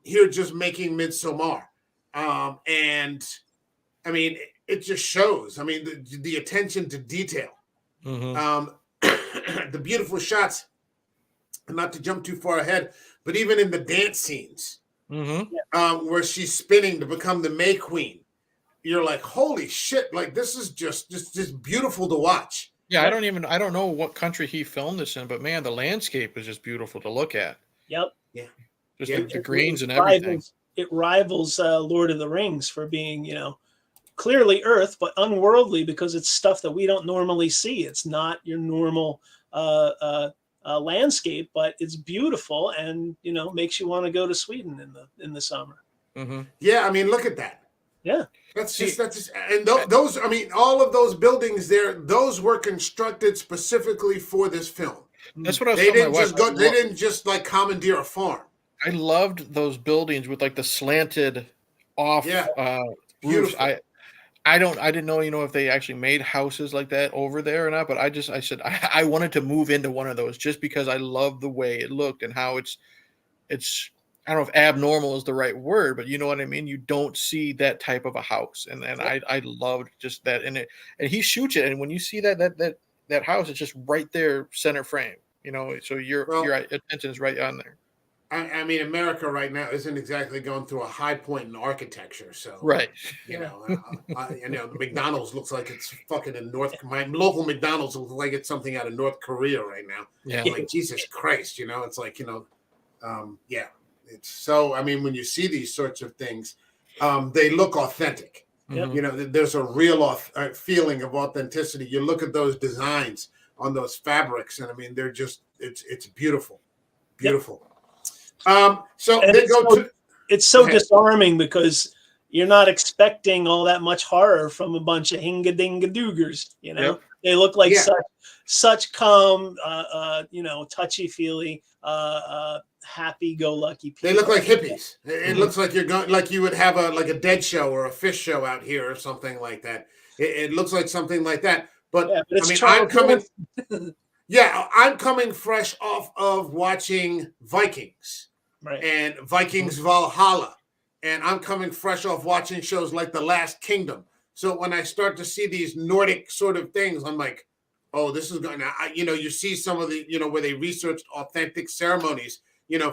[SPEAKER 1] Here just making Midsommar. And I mean, it just shows. I mean, the attention to detail. The beautiful shots, not to jump too far ahead, but even in the dance scenes where she's spinning to become the May Queen, you're like, holy shit, like this is just beautiful to watch.
[SPEAKER 2] Yeah, I don't know what country he filmed this in, but man, the landscape is just beautiful to look at.
[SPEAKER 3] Yep.
[SPEAKER 1] Yeah.
[SPEAKER 2] Just the greens and everything.
[SPEAKER 3] It rivals Lord of the Rings for being, clearly Earth, but unworldly because it's stuff that we don't normally see. It's not your normal landscape, but it's beautiful and, makes you want to go to Sweden in the summer.
[SPEAKER 1] Yeah, I mean, look at that.
[SPEAKER 3] Yeah.
[SPEAKER 1] That's just, and those, I mean, all of those buildings there, those were constructed specifically for this film.
[SPEAKER 2] That's what I was telling my wife.
[SPEAKER 1] They didn't just like commandeer a farm.
[SPEAKER 2] I loved those buildings with like the slanted off roofs. I didn't know, if they actually made houses like that over there or not, but I said, I wanted to move into one of those just because I love the way it looked and how it's, I don't know if abnormal is the right word, but you know what I mean? You don't see that type of a house. And I loved just that. And he shoots it. And when you see that house, it's just right there, center frame, so your attention is right on there.
[SPEAKER 1] I mean, America right now isn't exactly going through a high point in architecture. So,
[SPEAKER 2] right.
[SPEAKER 1] McDonald's looks like it's fucking in my local McDonald's looks like it's something out of North Korea right now.
[SPEAKER 2] Yeah.
[SPEAKER 1] Like, Jesus Christ, it's like, It's so, I mean, when you see these sorts of things, they look authentic. There's a real feeling of authenticity. You look at those designs on those fabrics, and I mean, they're just, it's beautiful. Beautiful. So
[SPEAKER 3] And
[SPEAKER 1] they go to.
[SPEAKER 3] it's so
[SPEAKER 1] Go ahead.
[SPEAKER 3] disarming because you're not expecting all that much horror from a bunch of hinga-dinga-doogers, you know?
[SPEAKER 2] Yep.
[SPEAKER 3] They look like
[SPEAKER 1] Yeah.
[SPEAKER 3] such calm, touchy-feely, happy-go-lucky people.
[SPEAKER 1] They look like hippies. It looks like you're going, like you would have a dead show or a fish show out here or something like that. It looks like something like that. But,
[SPEAKER 3] Yeah, but it's
[SPEAKER 1] I mean,
[SPEAKER 3] Charles
[SPEAKER 1] I'm coming fresh off of watching Vikings
[SPEAKER 3] right.
[SPEAKER 1] and Vikings Valhalla, and I'm coming fresh off watching shows like The Last Kingdom. So when I start to see these Nordic sort of things, I'm like, oh, this is going to, you see some of the, where they researched authentic ceremonies,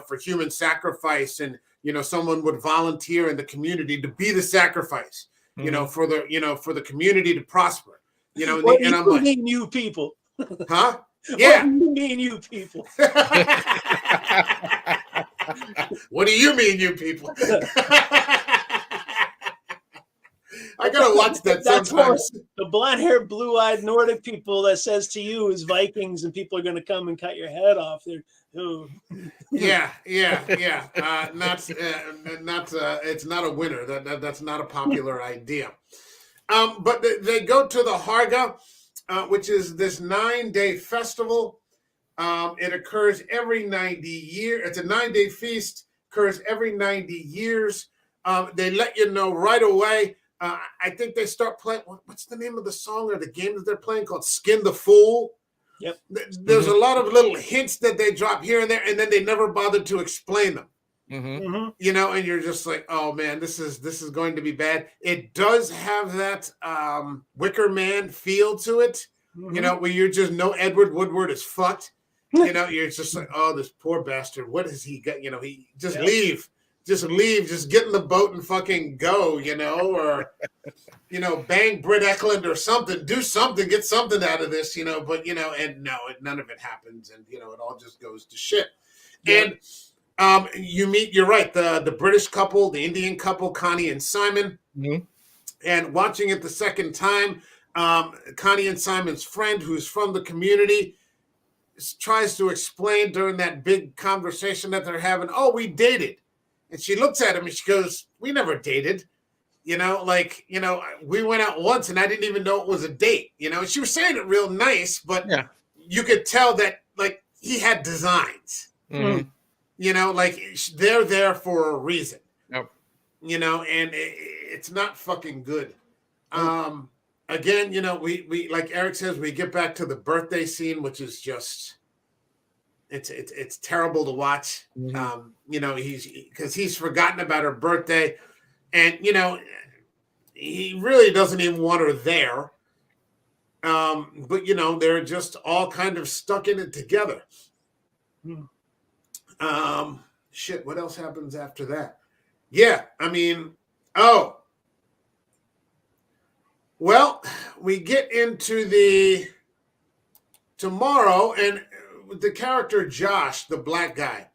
[SPEAKER 1] for human sacrifice, and, someone would volunteer in the community to be the sacrifice, for the community to prosper,
[SPEAKER 3] What
[SPEAKER 1] and
[SPEAKER 3] do
[SPEAKER 1] I'm
[SPEAKER 3] you
[SPEAKER 1] like,
[SPEAKER 3] mean, you people?
[SPEAKER 1] huh?
[SPEAKER 3] What
[SPEAKER 1] Yeah.
[SPEAKER 3] do you mean, you people?
[SPEAKER 1] What do you mean, you people? I gotta watch that
[SPEAKER 3] That's
[SPEAKER 1] sometimes.
[SPEAKER 3] the blonde-haired, blue-eyed Nordic people that says to you is Vikings, and people are going to come and cut your head off. They're
[SPEAKER 1] Yeah. It's not a winner. That's not a popular idea. But they go to the Harga, which is this 9-day festival. It occurs every 90 years. It's a 9-day feast. Occurs every 90 years. They let you know right away. I think they start playing. What's the name of the song or the game that they're playing called "Skin the Fool"?
[SPEAKER 3] Yep.
[SPEAKER 1] There's a lot of little hints that they drop here and there, and then they never bothered to explain them. And you're just like, oh man, this is going to be bad. It does have that Wicker Man feel to it, where you just know Edward Woodward is fucked. You're just like, oh, this poor bastard. What has he got? He just leave. Just leave, just get in the boat and fucking go, or, bang Britt Eklund or something, do something, get something out of this, but, and no, none of it happens. And, it all just goes to shit. Yeah. And you're right, the British couple, the Indian couple, Connie and Simon, and watching it the second time, Connie and Simon's friend, who's from the community, tries to explain during that big conversation that they're having, oh, we dated. And she looks at him and she goes, we never dated, we went out once and I didn't even know it was a date, and she was saying it real nice, but you could tell that like he had designs, they're there for a reason, and it's not fucking good. Again, we like Eric says, we get back to the birthday scene, which is just, it's terrible to watch. He's forgotten about her birthday, and he really doesn't even want her there. But they're just all kind of stuck in it together. Shit, what else happens after that? Yeah, well, we get into the tomorrow, and the character Josh, the black guy,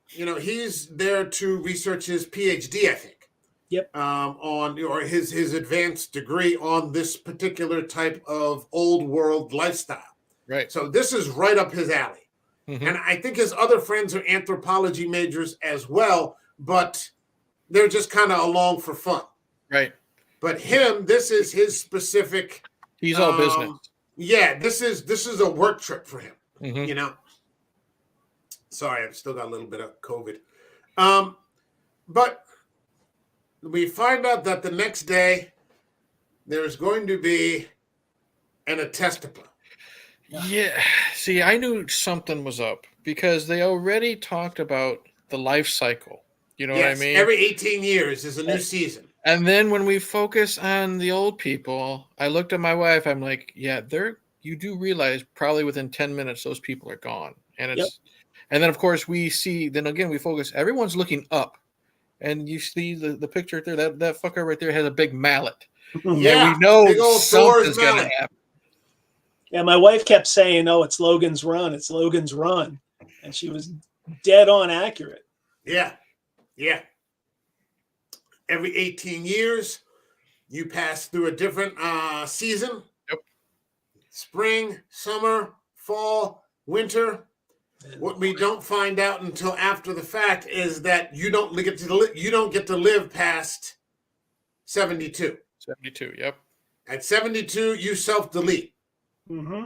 [SPEAKER 1] he's there to research his PhD, I think.
[SPEAKER 3] Yep.
[SPEAKER 1] On or his advanced degree on this particular type of old world lifestyle.
[SPEAKER 2] Right.
[SPEAKER 1] So this is right up his alley. And I think his other friends are anthropology majors as well, but they're just kind of along for fun. Right. But him, this is his specific.
[SPEAKER 2] He's all business.
[SPEAKER 1] Yeah, this is a work trip for him. Sorry, I've still got a little bit of COVID. But we find out that the next day there's going to be an attestapla.
[SPEAKER 2] Yeah. See, I knew something was up because they already talked about the life cycle. You know what I mean?
[SPEAKER 1] Every 18 years is a new season.
[SPEAKER 2] And then when we focus on the old people, I looked at my wife. I'm like, yeah, you do realize probably within 10 minutes those people are gone. And and then of course we see. Then again, we focus. Everyone's looking up, and you see the picture right there. That fucker right there has a big mallet.
[SPEAKER 1] Yeah,
[SPEAKER 2] we know something's gonna happen.
[SPEAKER 3] Yeah, my wife kept saying, "Oh, it's Logan's Run. It's Logan's Run," and she was dead on accurate.
[SPEAKER 1] Yeah. Every 18 years, you pass through a different season.
[SPEAKER 2] Yep.
[SPEAKER 1] Spring, summer, fall, winter. What we don't find out until after the fact is that you don't get to live past 72.
[SPEAKER 2] 72. Yep.
[SPEAKER 1] At 72, you self-delete
[SPEAKER 3] Mm-hmm.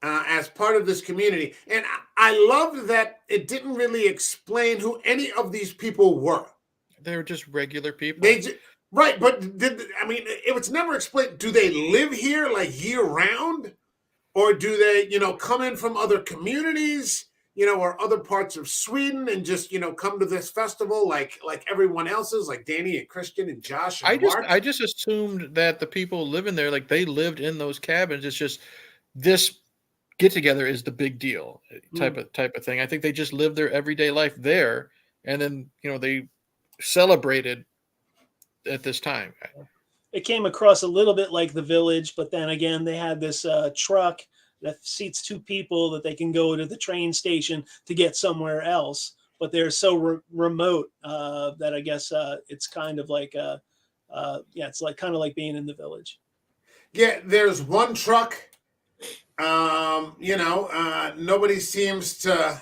[SPEAKER 1] As part of this community. And I loved that it didn't really explain who any of these people were.
[SPEAKER 2] They were just regular people.
[SPEAKER 1] Right, but it was never explained. Do they live here like year round? Or do they, come in from other communities, or other parts of Sweden and just, come to this festival like everyone else's, like Danny and Christian and Josh and Mark?
[SPEAKER 2] I just assumed that the people living there, like they lived in those cabins. It's just this get together is the big deal type of thing. I think they just lived their everyday life there, and then they celebrated at this time.
[SPEAKER 3] It came across a little bit like the Village, but then again, they had this truck that seats 2 people that they can go to the train station to get somewhere else. But they're so remote that I guess it's kind of like, it's like kind of like being in the Village.
[SPEAKER 1] Yeah, there's one truck. Nobody seems to,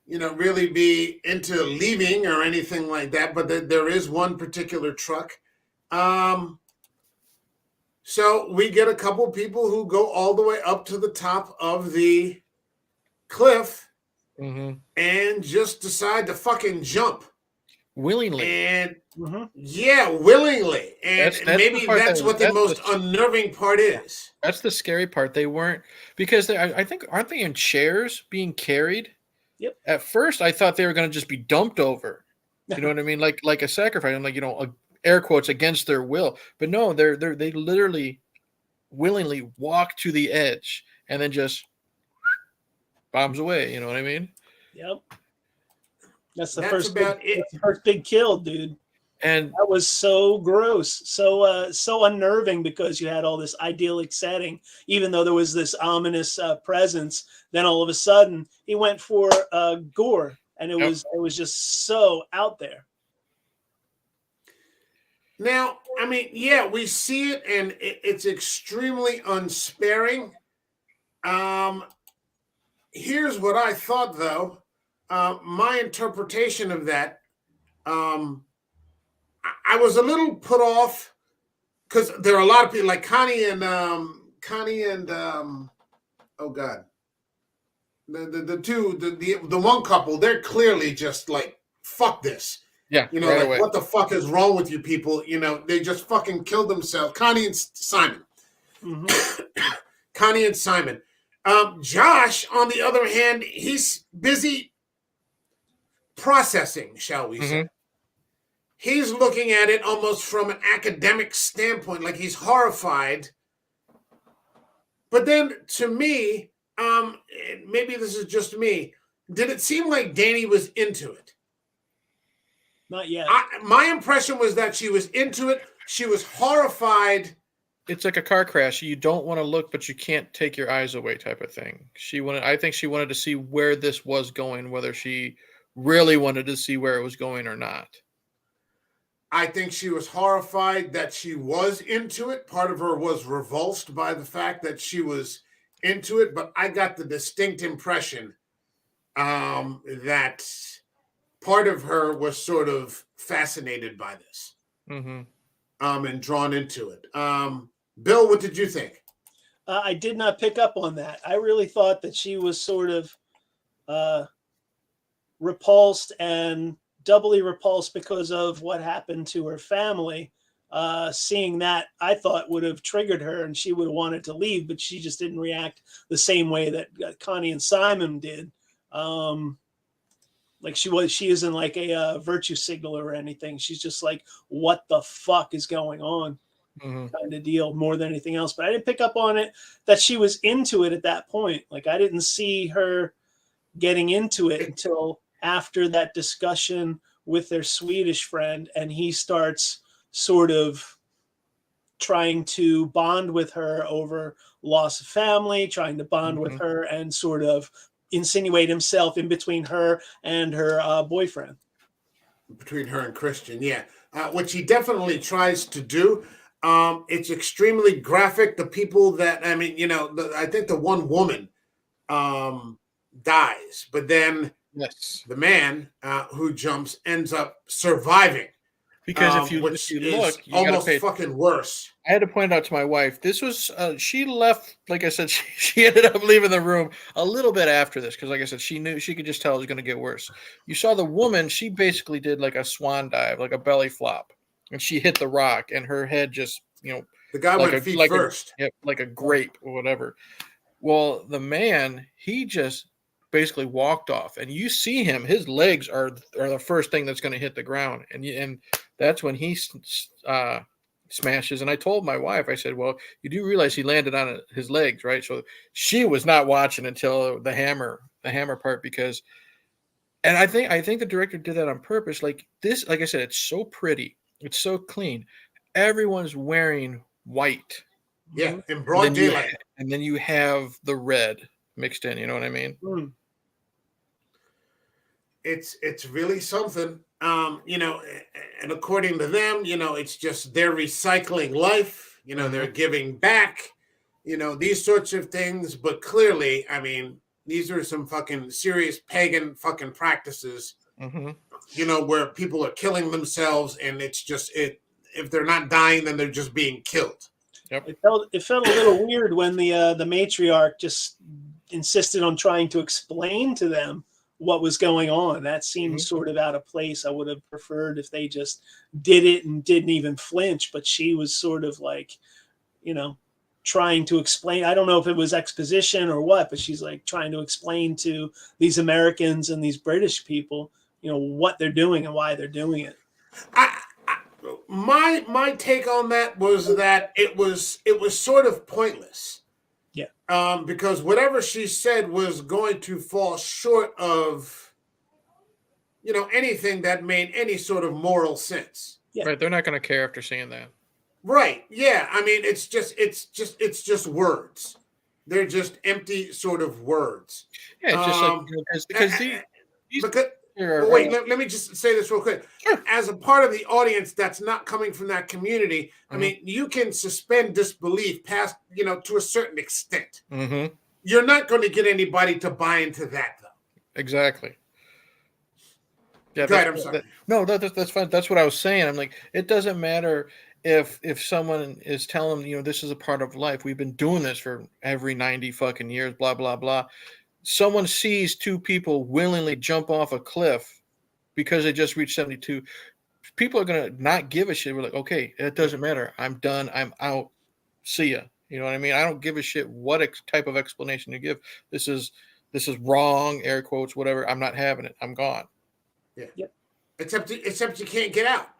[SPEAKER 1] really be into leaving or anything like that. But there is one particular truck. So we get a couple people who go all the way up to the top of the cliff and just decide to fucking jump
[SPEAKER 2] willingly.
[SPEAKER 1] And willingly. And maybe that's what the most unnerving part is.
[SPEAKER 2] That's the scary part. They weren't, because I think, aren't they in chairs being carried?
[SPEAKER 3] Yep.
[SPEAKER 2] At first, I thought they were going to just be dumped over. You know what I mean? Like a sacrifice. I'm like, air quotes, against their will. But no, they literally willingly walk to the edge and then just bombs away. You know what I mean?
[SPEAKER 3] Yep. That's the first big kill, dude.
[SPEAKER 2] And
[SPEAKER 3] that was so gross, so unnerving, because you had all this idyllic setting, even though there was this ominous presence. Then all of a sudden, he went for gore, and it was just so out there.
[SPEAKER 1] Now, we see it, and it's extremely unsparing. Here's what I thought, though. My interpretation of that, I was a little put off because there are a lot of people like Connie and oh God, the one couple. They're clearly just like, fuck this.
[SPEAKER 2] Yeah, right away.
[SPEAKER 1] What the fuck is wrong with you people? They just fucking killed themselves. Connie and Simon. Connie and Simon. Josh, on the other hand, he's busy processing, shall we say. He's looking at it almost from an academic standpoint, like he's horrified. But then, to me, maybe this is just me, did it seem like Danny was into it?
[SPEAKER 3] Not yet.
[SPEAKER 1] My impression was that she was into it. She was horrified.
[SPEAKER 2] It's like a car crash. You don't want to look, but you can't take your eyes away type of thing. I think she wanted to see where this was going, whether she really wanted to see where it was going or not.
[SPEAKER 1] I think she was horrified that she was into it. Part of her was revulsed by the fact that she was into it, but I got the distinct impression that part of her was sort of fascinated by this and drawn into it. Bill, what did you think?
[SPEAKER 3] I did not pick up on that. I really thought that she was sort of repulsed, and doubly repulsed because of what happened to her family. Seeing that, I thought would have triggered her and she would have wanted to leave, but she just didn't react the same way that Connie and Simon did. Like she isn't like a virtue signaler or anything. She's just like, what the fuck is going on? Kind of deal, more than anything else. But I didn't pick up on it that she was into it at that point. Like, I didn't see her getting into it until after that discussion with their Swedish friend, and he starts sort of trying to bond with her over loss of family, trying to bond with her and sort of insinuate himself in between her and her boyfriend.
[SPEAKER 1] Between her and Christian, yeah. Which he definitely tries to do. It's extremely graphic. The people that, I think the one woman dies, but then
[SPEAKER 2] Yes.
[SPEAKER 1] the man who jumps ends up surviving.
[SPEAKER 2] Because if you
[SPEAKER 1] Which is
[SPEAKER 2] look, you got to
[SPEAKER 1] almost
[SPEAKER 2] pay.
[SPEAKER 1] fucking worse.
[SPEAKER 2] I had to point out to my wife, this was, she left, like I said, she ended up leaving the room a little bit after this. Cause like I said, she knew, she could just tell it was going to get worse. You saw the woman, she basically did like a swan dive, like a belly flop, and she hit the rock and her head just,
[SPEAKER 1] The guy
[SPEAKER 2] like
[SPEAKER 1] went feet first.
[SPEAKER 2] like a grape or whatever. Well, the man, he just basically walked off, and you see him, his legs are the first thing that's going to hit the ground. And that's when he smashes. And I told my wife, I said, well, you do realize he landed on his legs, right? So she was not watching until the hammer part, because, and I think the director did that on purpose. Like this, like I said, it's so pretty. It's so clean. Everyone's wearing white.
[SPEAKER 1] Yeah, in broad daylight.
[SPEAKER 2] And then you have the red mixed in, you know what I mean?
[SPEAKER 3] Mm.
[SPEAKER 1] It's really something. And according to them, it's just they're recycling life, they're giving back, these sorts of things. But clearly, I mean, these are some fucking serious pagan fucking practices, where people are killing themselves, and it's just if they're not dying, then they're just being killed.
[SPEAKER 2] Yep.
[SPEAKER 3] It felt a little weird when the matriarch just insisted on trying to explain to them what was going on. That seemed sort of out of place. I would have preferred if they just did it and didn't even flinch, but she was sort of like, trying to explain. I don't know if it was exposition or what, but she's like trying to explain to these Americans and these British people, what they're doing and why they're doing it.
[SPEAKER 1] My take on that was that it was sort of pointless.
[SPEAKER 3] Yeah.
[SPEAKER 1] Because whatever she said was going to fall short of, anything that made any sort of moral sense.
[SPEAKER 3] Yeah.
[SPEAKER 2] Right. They're not going to care after seeing that.
[SPEAKER 1] Right. Yeah. I mean, it's just words. They're just empty sort of words.
[SPEAKER 2] Yeah. It's just like, because these
[SPEAKER 1] wait, let me just say this real quick.
[SPEAKER 2] Sure.
[SPEAKER 1] As a part of the audience that's not coming from that community, I mean, you can suspend disbelief past, to a certain extent. You're not going to get anybody to buy into that, though.
[SPEAKER 2] Exactly. Yeah.
[SPEAKER 1] Go ahead, I'm sorry.
[SPEAKER 2] That's fine. That's what I was saying. I'm like, it doesn't matter if someone is telling them, this is a part of life. We've been doing this for every 90 fucking years, blah, blah, blah. Someone sees two people willingly jump off a cliff because they just reached 72. People are going to not give a shit. We're like, okay, it doesn't matter. I'm done. I'm out. See ya. You know what I mean? I don't give a shit what type of explanation you give. This is wrong, air quotes, whatever. I'm not having it. I'm gone.
[SPEAKER 1] Yeah. Yep. Except you can't get out.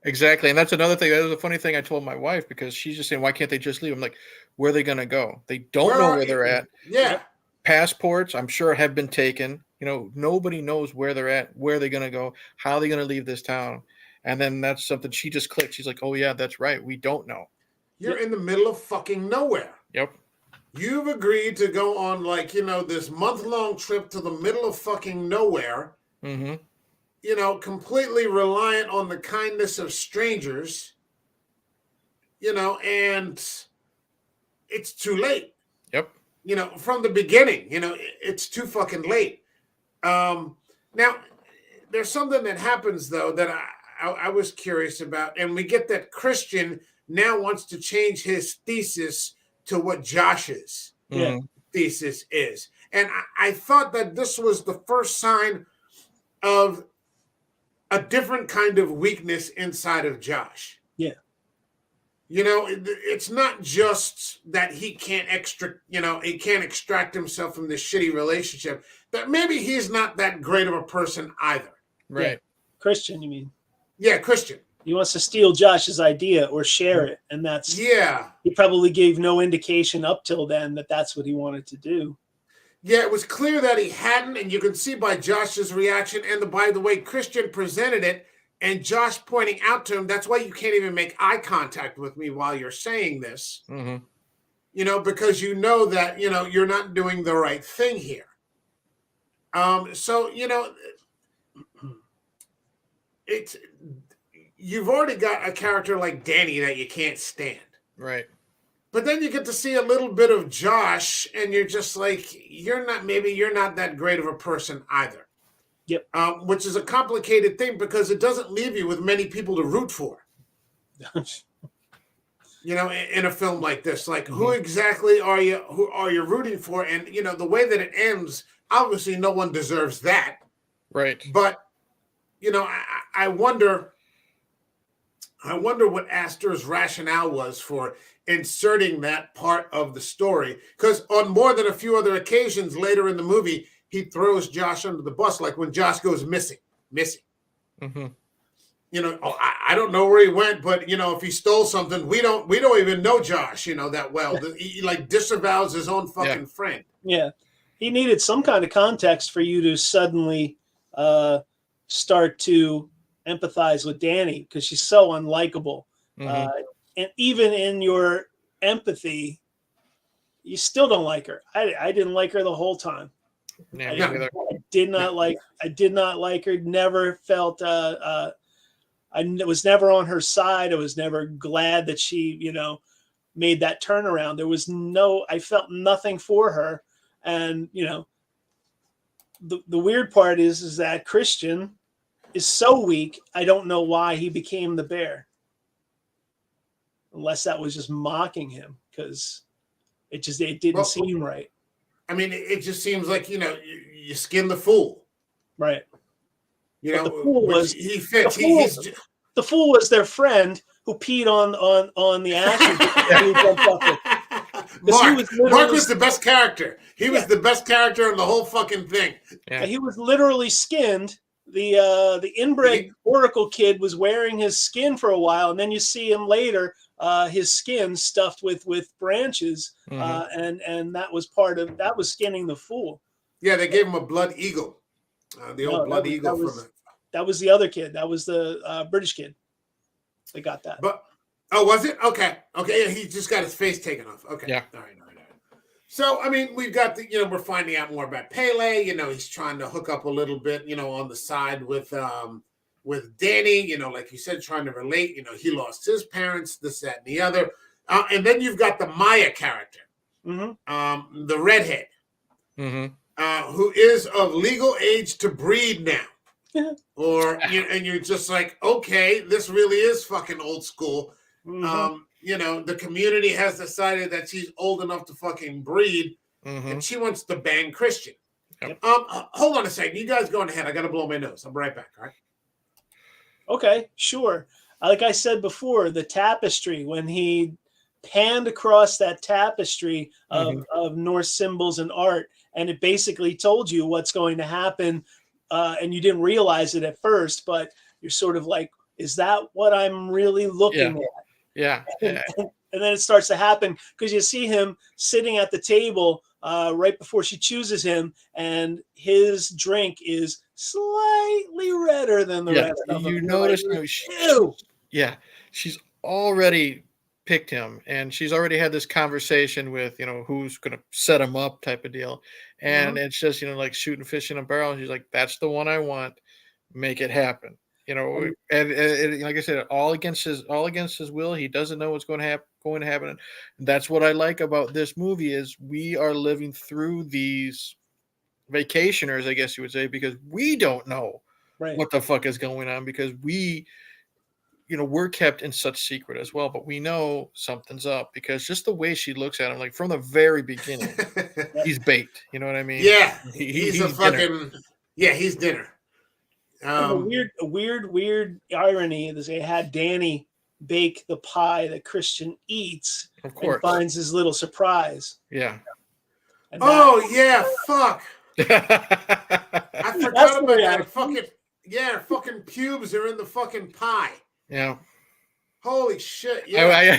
[SPEAKER 2] Exactly. And that's another thing. That was a funny thing I told my wife, because she's just saying, why can't they just leave? I'm like, where are they going to go? They don't know where they're at.
[SPEAKER 1] Yeah.
[SPEAKER 2] Passports, I'm sure, have been taken. Nobody knows where they're at, where they're going to go, how they're going to leave this town. And then that's something she just clicked. She's like, oh, yeah, that's right. We don't know.
[SPEAKER 1] You're in the middle of fucking nowhere.
[SPEAKER 2] Yep.
[SPEAKER 1] You've agreed to go on, this month-long trip to the middle of fucking nowhere. Completely reliant on the kindness of strangers, and it's too late.
[SPEAKER 2] Yep.
[SPEAKER 1] From the beginning, it's too fucking late. Now, there's something that happens, though, that I was curious about, and we get that Christian now wants to change his thesis to what Josh's thesis is. And I thought that this was the first sign of a different kind of weakness inside of Josh.
[SPEAKER 3] Yeah.
[SPEAKER 1] It's not just that he can't extract himself from this shitty relationship, that maybe he's not that great of a person either.
[SPEAKER 2] Right.
[SPEAKER 3] Yeah. Christian, you mean?
[SPEAKER 1] Yeah, Christian.
[SPEAKER 3] He wants to steal Josh's idea or share it. And that's, he probably gave no indication up till then that that's what he wanted to do.
[SPEAKER 1] Yeah, it was clear that he hadn't, and you can see by Josh's reaction and by the way Christian presented it, and Josh pointing out to him, that's why you can't even make eye contact with me while you're saying this, because that, you're not doing the right thing here. So, you've already got a character like Danny that you can't stand.
[SPEAKER 2] Right.
[SPEAKER 1] But then you get to see a little bit of Josh, and you're just like, you're not that great of a person either.
[SPEAKER 3] Yep.
[SPEAKER 1] Which is a complicated thing because it doesn't leave you with many people to root for. In a film like this, like who exactly are you rooting for? And the way that it ends, obviously no one deserves that.
[SPEAKER 2] Right.
[SPEAKER 1] But I wonder what Aster's rationale was for inserting that part of the story. Because on more than a few other occasions later in the movie, he throws Josh under the bus, like when Josh goes missing.
[SPEAKER 2] Mm-hmm.
[SPEAKER 1] I don't know where he went, but if he stole something, we don't even know Josh, that well. He like disavows his own fucking friend.
[SPEAKER 3] Yeah, he needed some kind of context for you to suddenly start to empathize with Danny because she's so unlikable. And even in your empathy, you still don't like her. I didn't like her the whole time.
[SPEAKER 2] Yeah,
[SPEAKER 3] I did not like her. Never felt. I was never on her side. I was never glad that she, made that turnaround. There was I felt nothing for her. And, the weird part is that Christian is so weak. I don't know why he became the bear. Unless that was just mocking him because it didn't seem right.
[SPEAKER 1] I mean, it just seems like, you skin the fool.
[SPEAKER 3] Right.
[SPEAKER 1] The fool was he fits.
[SPEAKER 3] The fool was their friend who peed on the ashes.
[SPEAKER 1] Mark was the best character. He was the best character in the whole fucking thing.
[SPEAKER 3] Yeah. He was literally skinned. The inbred Oracle kid was wearing his skin for a while, and then you see him later, his skin stuffed with branches, and that was that was skinning the fool.
[SPEAKER 1] Yeah, they gave him a blood eagle. The old blood eagle from it.
[SPEAKER 3] That was the other kid. That was the British kid. They got that.
[SPEAKER 1] But was it? Okay. Yeah, he just got his face taken off. Okay.
[SPEAKER 2] Yeah.
[SPEAKER 1] All right. So I mean, we've got we're finding out more about Pele. He's trying to hook up a little bit, on the side with Danny. Like you said, trying to relate. He lost his parents, this, that, and the other. And then you've got the Maya character, the redhead, who is of legal age to breed now. And you're just like, okay, this really is fucking old school. The community has decided that she's old enough to fucking breed, and she wants to bang Christian.
[SPEAKER 2] Yep.
[SPEAKER 1] Hold on a second. You guys going ahead. I got to blow my nose. I'll be right back. All right.
[SPEAKER 3] Okay, sure. Like I said before, the tapestry, when he panned across that tapestry of Norse symbols and art, and it basically told you what's going to happen. And you didn't realize it at first, but you're sort of like, is that what I'm really looking at?
[SPEAKER 2] Yeah.
[SPEAKER 3] And then it starts to happen because you see him sitting at the table right before she chooses him, and his drink is slightly redder than the rest of them.
[SPEAKER 2] You notice, she's already picked him, and she's already had this conversation with, who's going to set him up type of deal. And it's just, like shooting fish in a barrel. She's like, that's the one I want. Make it happen. And like I said, all against his will. He doesn't know what's going to happen. And that's what I like about this movie is we are living through these vacationers, I guess you would say, because we don't know what the fuck is going on, because we're kept in such secret as well, but we know something's up because just the way she looks at him, like from the very beginning, he's baked. You know what I mean?
[SPEAKER 1] Yeah, he's a fucking dinner. Yeah, he's dinner.
[SPEAKER 3] A weird irony is they had Danny bake the pie that Christian eats,
[SPEAKER 2] of course,
[SPEAKER 3] and finds his little surprise.
[SPEAKER 2] Yeah.
[SPEAKER 1] Fuck. I forgot about that. Fucking pubes are in the fucking pie.
[SPEAKER 2] Yeah.
[SPEAKER 1] Holy shit! Yeah.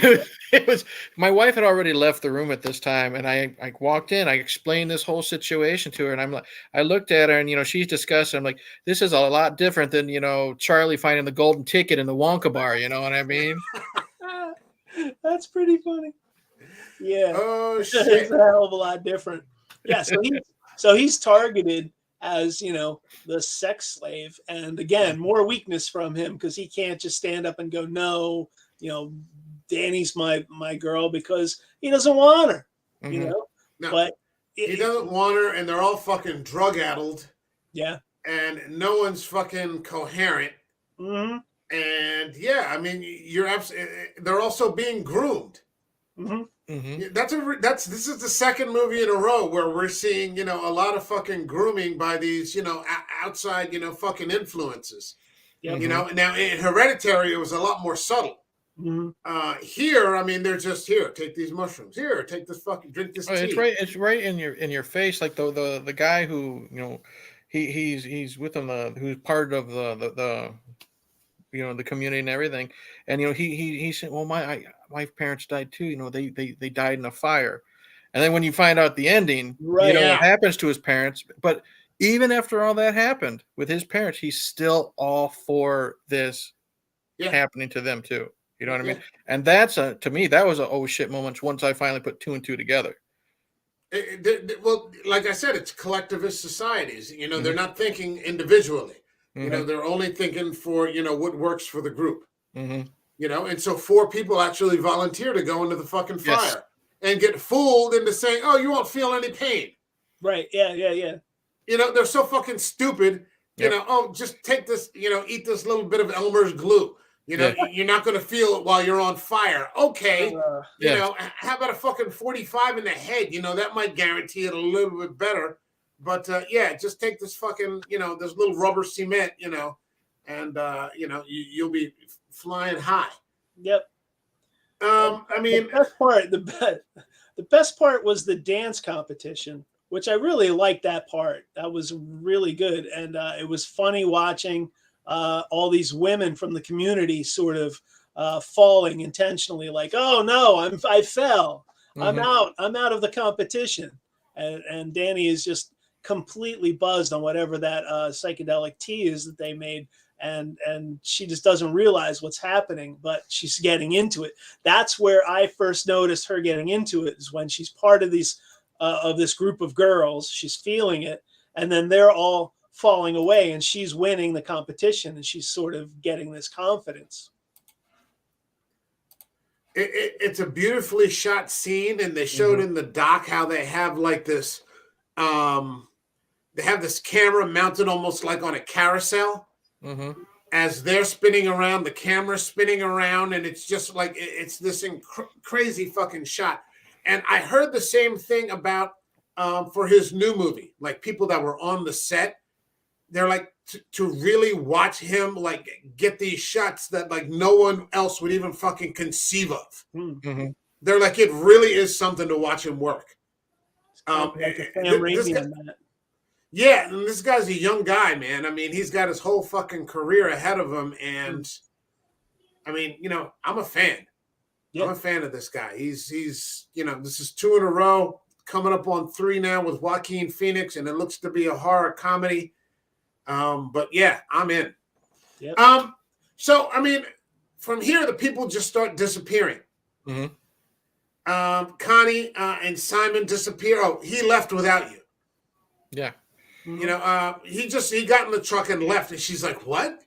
[SPEAKER 2] It was my wife had already left the room at this time, and I walked in. I explained this whole situation to her, and I'm like, I looked at her, and she's discussing. I'm like, this is a lot different than Charlie finding the golden ticket in the Wonka bar. You know what I mean?
[SPEAKER 3] That's pretty funny. Yeah.
[SPEAKER 1] Oh shit!
[SPEAKER 3] It's a hell of a lot different. Yeah. So he's targeted as the sex slave, and again, more weakness from him because he can't just stand up and go no, Danny's my girl because he doesn't want her, you know.
[SPEAKER 1] No,
[SPEAKER 3] but
[SPEAKER 1] he doesn't want her, and they're all fucking drug-addled,
[SPEAKER 3] yeah.
[SPEAKER 1] and no one's fucking coherent.
[SPEAKER 3] Mm-hmm.
[SPEAKER 1] And yeah, I mean, you're absolutely. They're also being groomed.
[SPEAKER 3] Mm-hmm.
[SPEAKER 2] Mm-hmm.
[SPEAKER 1] This is the second movie in a row where we're seeing, you know, a lot of fucking grooming by these, you know, outside, you know, fucking influences.
[SPEAKER 3] Yep.
[SPEAKER 1] You know, now in Hereditary, it was a lot more subtle.
[SPEAKER 3] Mm-hmm.
[SPEAKER 1] Here, I mean, they're just here. Take these mushrooms. Here, take this fucking drink this tea.
[SPEAKER 2] It's right in your face. Like the guy who, you know, he's with them. Who's part of the you know, the community and everything. And you know, he said, well, my parents died too. You know, they died in a fire. And then when you find out the ending,
[SPEAKER 3] Right.
[SPEAKER 2] you know
[SPEAKER 1] Yeah.
[SPEAKER 2] what happens to his parents. But even after all that happened with his parents, he's still all for this happening to them too. You know what I mean? And that's to me, that was a oh shit moment once I finally put two and two together.
[SPEAKER 1] Well, like I said, it's collectivist societies. You know, they're not thinking individually. You know, they're only thinking for, you know, what works for the group. You know, and so 4 people actually volunteer to go into the fucking fire and get fooled into saying, oh, you won't feel any pain.
[SPEAKER 3] Right. Yeah.
[SPEAKER 1] You know, they're so fucking stupid. You know, oh, just take this, you know, eat this little bit of Elmer's glue. You know, you're not going to feel it while you're on fire. Okay. You know, how about a fucking 45 in the head? You know, that might guarantee it a little bit better. But, yeah, just take this fucking, you know, this little rubber cement, you know, and, you know, you'll be flying high.
[SPEAKER 3] Yep.
[SPEAKER 1] I mean,
[SPEAKER 3] the best part was the dance competition, which I really liked that part. That was really good. And it was funny watching all these women from the community sort of falling intentionally, like, oh no, I fell. I'm out of the competition. And Danny is just completely buzzed on whatever that psychedelic tea is that they made. And she just doesn't realize what's happening, but she's getting into it. That's where I first noticed her getting into it, is when she's part of these of this group of girls. She's feeling it, and then they're all falling away, and she's winning the competition, and she's sort of getting this confidence.
[SPEAKER 1] It's a beautifully shot scene, and they showed in the doc how they have like this. They have this camera mounted almost like on a carousel. As they're spinning around, the camera's spinning around, and it's just like it's this crazy fucking shot. And I heard the same thing about for his new movie, like people that were on the set, they're like to really watch him like get these shots that like no one else would even fucking conceive of. They're like, it really is something to watch him work. Yeah, and this guy's a young guy, man. I mean, he's got his whole fucking career ahead of him, and I mean, you know, I'm a fan. I'm a fan of this guy. He's you know, this is 2 in a row, coming up on 3 now with Joaquin Phoenix, and it looks to be a horror comedy. But yeah, I'm in. So I mean, from here, the people just start disappearing. Connie and Simon disappear. Oh, he left without you.
[SPEAKER 2] Yeah.
[SPEAKER 1] You know, he got in the truck and left, and she's like, "What?"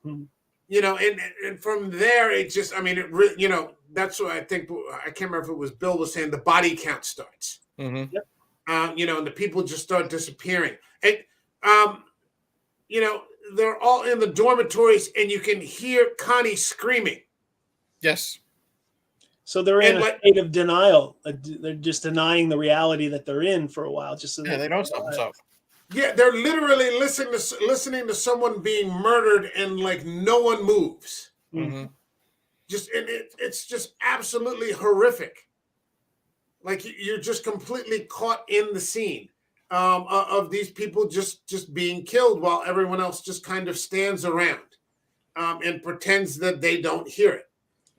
[SPEAKER 1] You know, and from there, it just, I mean, it really, you know, that's what I think. I can't remember if it was Bill was saying the body count starts. You know, and the people just start disappearing, and you know, they're all in the dormitories, and you can hear Connie screaming.
[SPEAKER 2] Yes.
[SPEAKER 3] So they're in a state of denial. They're just denying the reality that they're in for a while. Just so
[SPEAKER 2] they don't stop themselves.
[SPEAKER 1] Yeah, they're literally listening to someone being murdered, and like no one moves. Just and it's just absolutely horrific. Like you're just completely caught in the scene of these people just being killed while everyone else just kind of stands around and pretends that they don't hear it.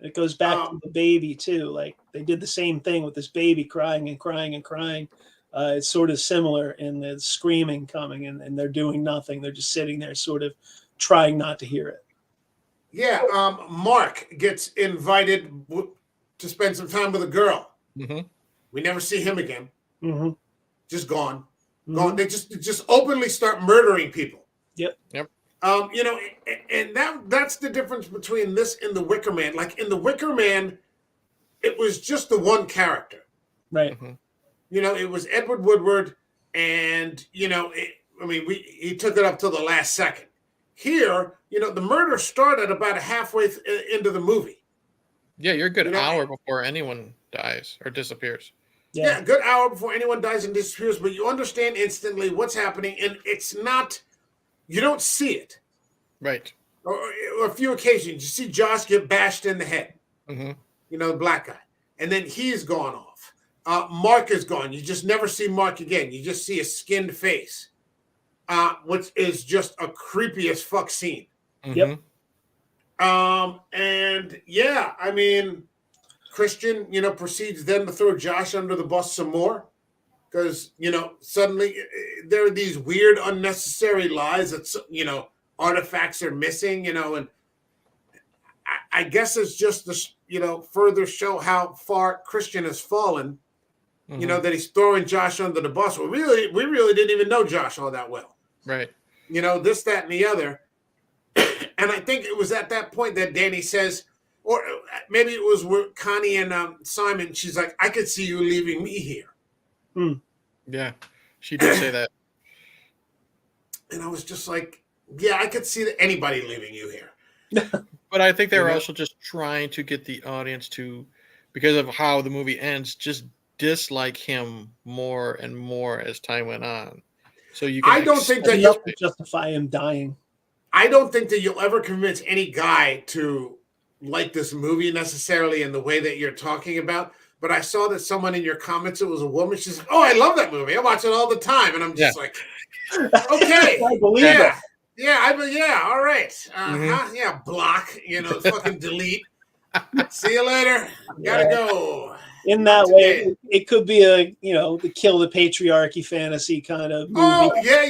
[SPEAKER 3] It goes back to the baby too. Like they did the same thing with this baby crying and crying and crying. It's sort of similar in the screaming coming, and they're doing nothing. They're just sitting there sort of trying not to hear it.
[SPEAKER 1] Yeah. Mark gets invited to spend some time with a girl. We never see him again. Just gone. Gone. They just openly start murdering people.
[SPEAKER 3] Yep.
[SPEAKER 1] You know, and that's the difference between this and the Wicker Man. Like in the Wicker Man, it was just the one character.
[SPEAKER 3] Right.
[SPEAKER 2] Mm-hmm.
[SPEAKER 1] You know, it was Edward Woodward, and you know, he took it up till the last second. Here, you know, the murder started about halfway into the movie.
[SPEAKER 2] Yeah, you're a good hour before anyone dies or disappears.
[SPEAKER 1] Yeah, a good hour before anyone dies and disappears, but you understand instantly what's happening, and it's not, you don't see it.
[SPEAKER 2] Right.
[SPEAKER 1] Or a few occasions, you see Josh get bashed in the head,
[SPEAKER 2] Mm-hmm.
[SPEAKER 1] you know, the black guy, and then he's gone off. Mark is gone. You just never see Mark again. You just see a skinned face, which is just a creepy as fuck scene.
[SPEAKER 2] Mm-hmm.
[SPEAKER 3] Yep.
[SPEAKER 1] And yeah, I mean, Christian, you know, proceeds then to throw Josh under the bus some more because, you know, suddenly there are these weird, unnecessary lies that, you know, artifacts are missing, you know, and I guess it's just to, you know, further show how far Christian has fallen,
[SPEAKER 2] Mm-hmm.
[SPEAKER 1] you know, that he's throwing Josh under the bus. Well, we really didn't even know Josh all that well.
[SPEAKER 2] Right.
[SPEAKER 1] You know, this, that, and the other. And I think it was at that point that Danny says, or maybe it was with Connie and Simon, she's like, I could see you leaving me here.
[SPEAKER 2] Yeah, she did say that.
[SPEAKER 1] And I was just like, yeah, I could see anybody leaving you here.
[SPEAKER 2] But I think they were also just trying to get the audience to, because of how the movie ends, just dislike him more and more as time went on. So you can
[SPEAKER 1] I don't think that
[SPEAKER 3] enough to justify him dying.
[SPEAKER 1] I don't think that you'll ever convince any guy to like this movie necessarily in the way that you're talking about. But I saw that someone in your comments, it was a woman. She's like, oh, I love that movie. I watch it all the time. And I'm just like, okay.
[SPEAKER 3] I believe it.
[SPEAKER 1] Yeah, all right. Yeah, block, you know, fucking delete. See you later. Gotta go.
[SPEAKER 3] In that way, it could be a, you know, the kill the patriarchy fantasy kind of movie.
[SPEAKER 1] Oh, yeah.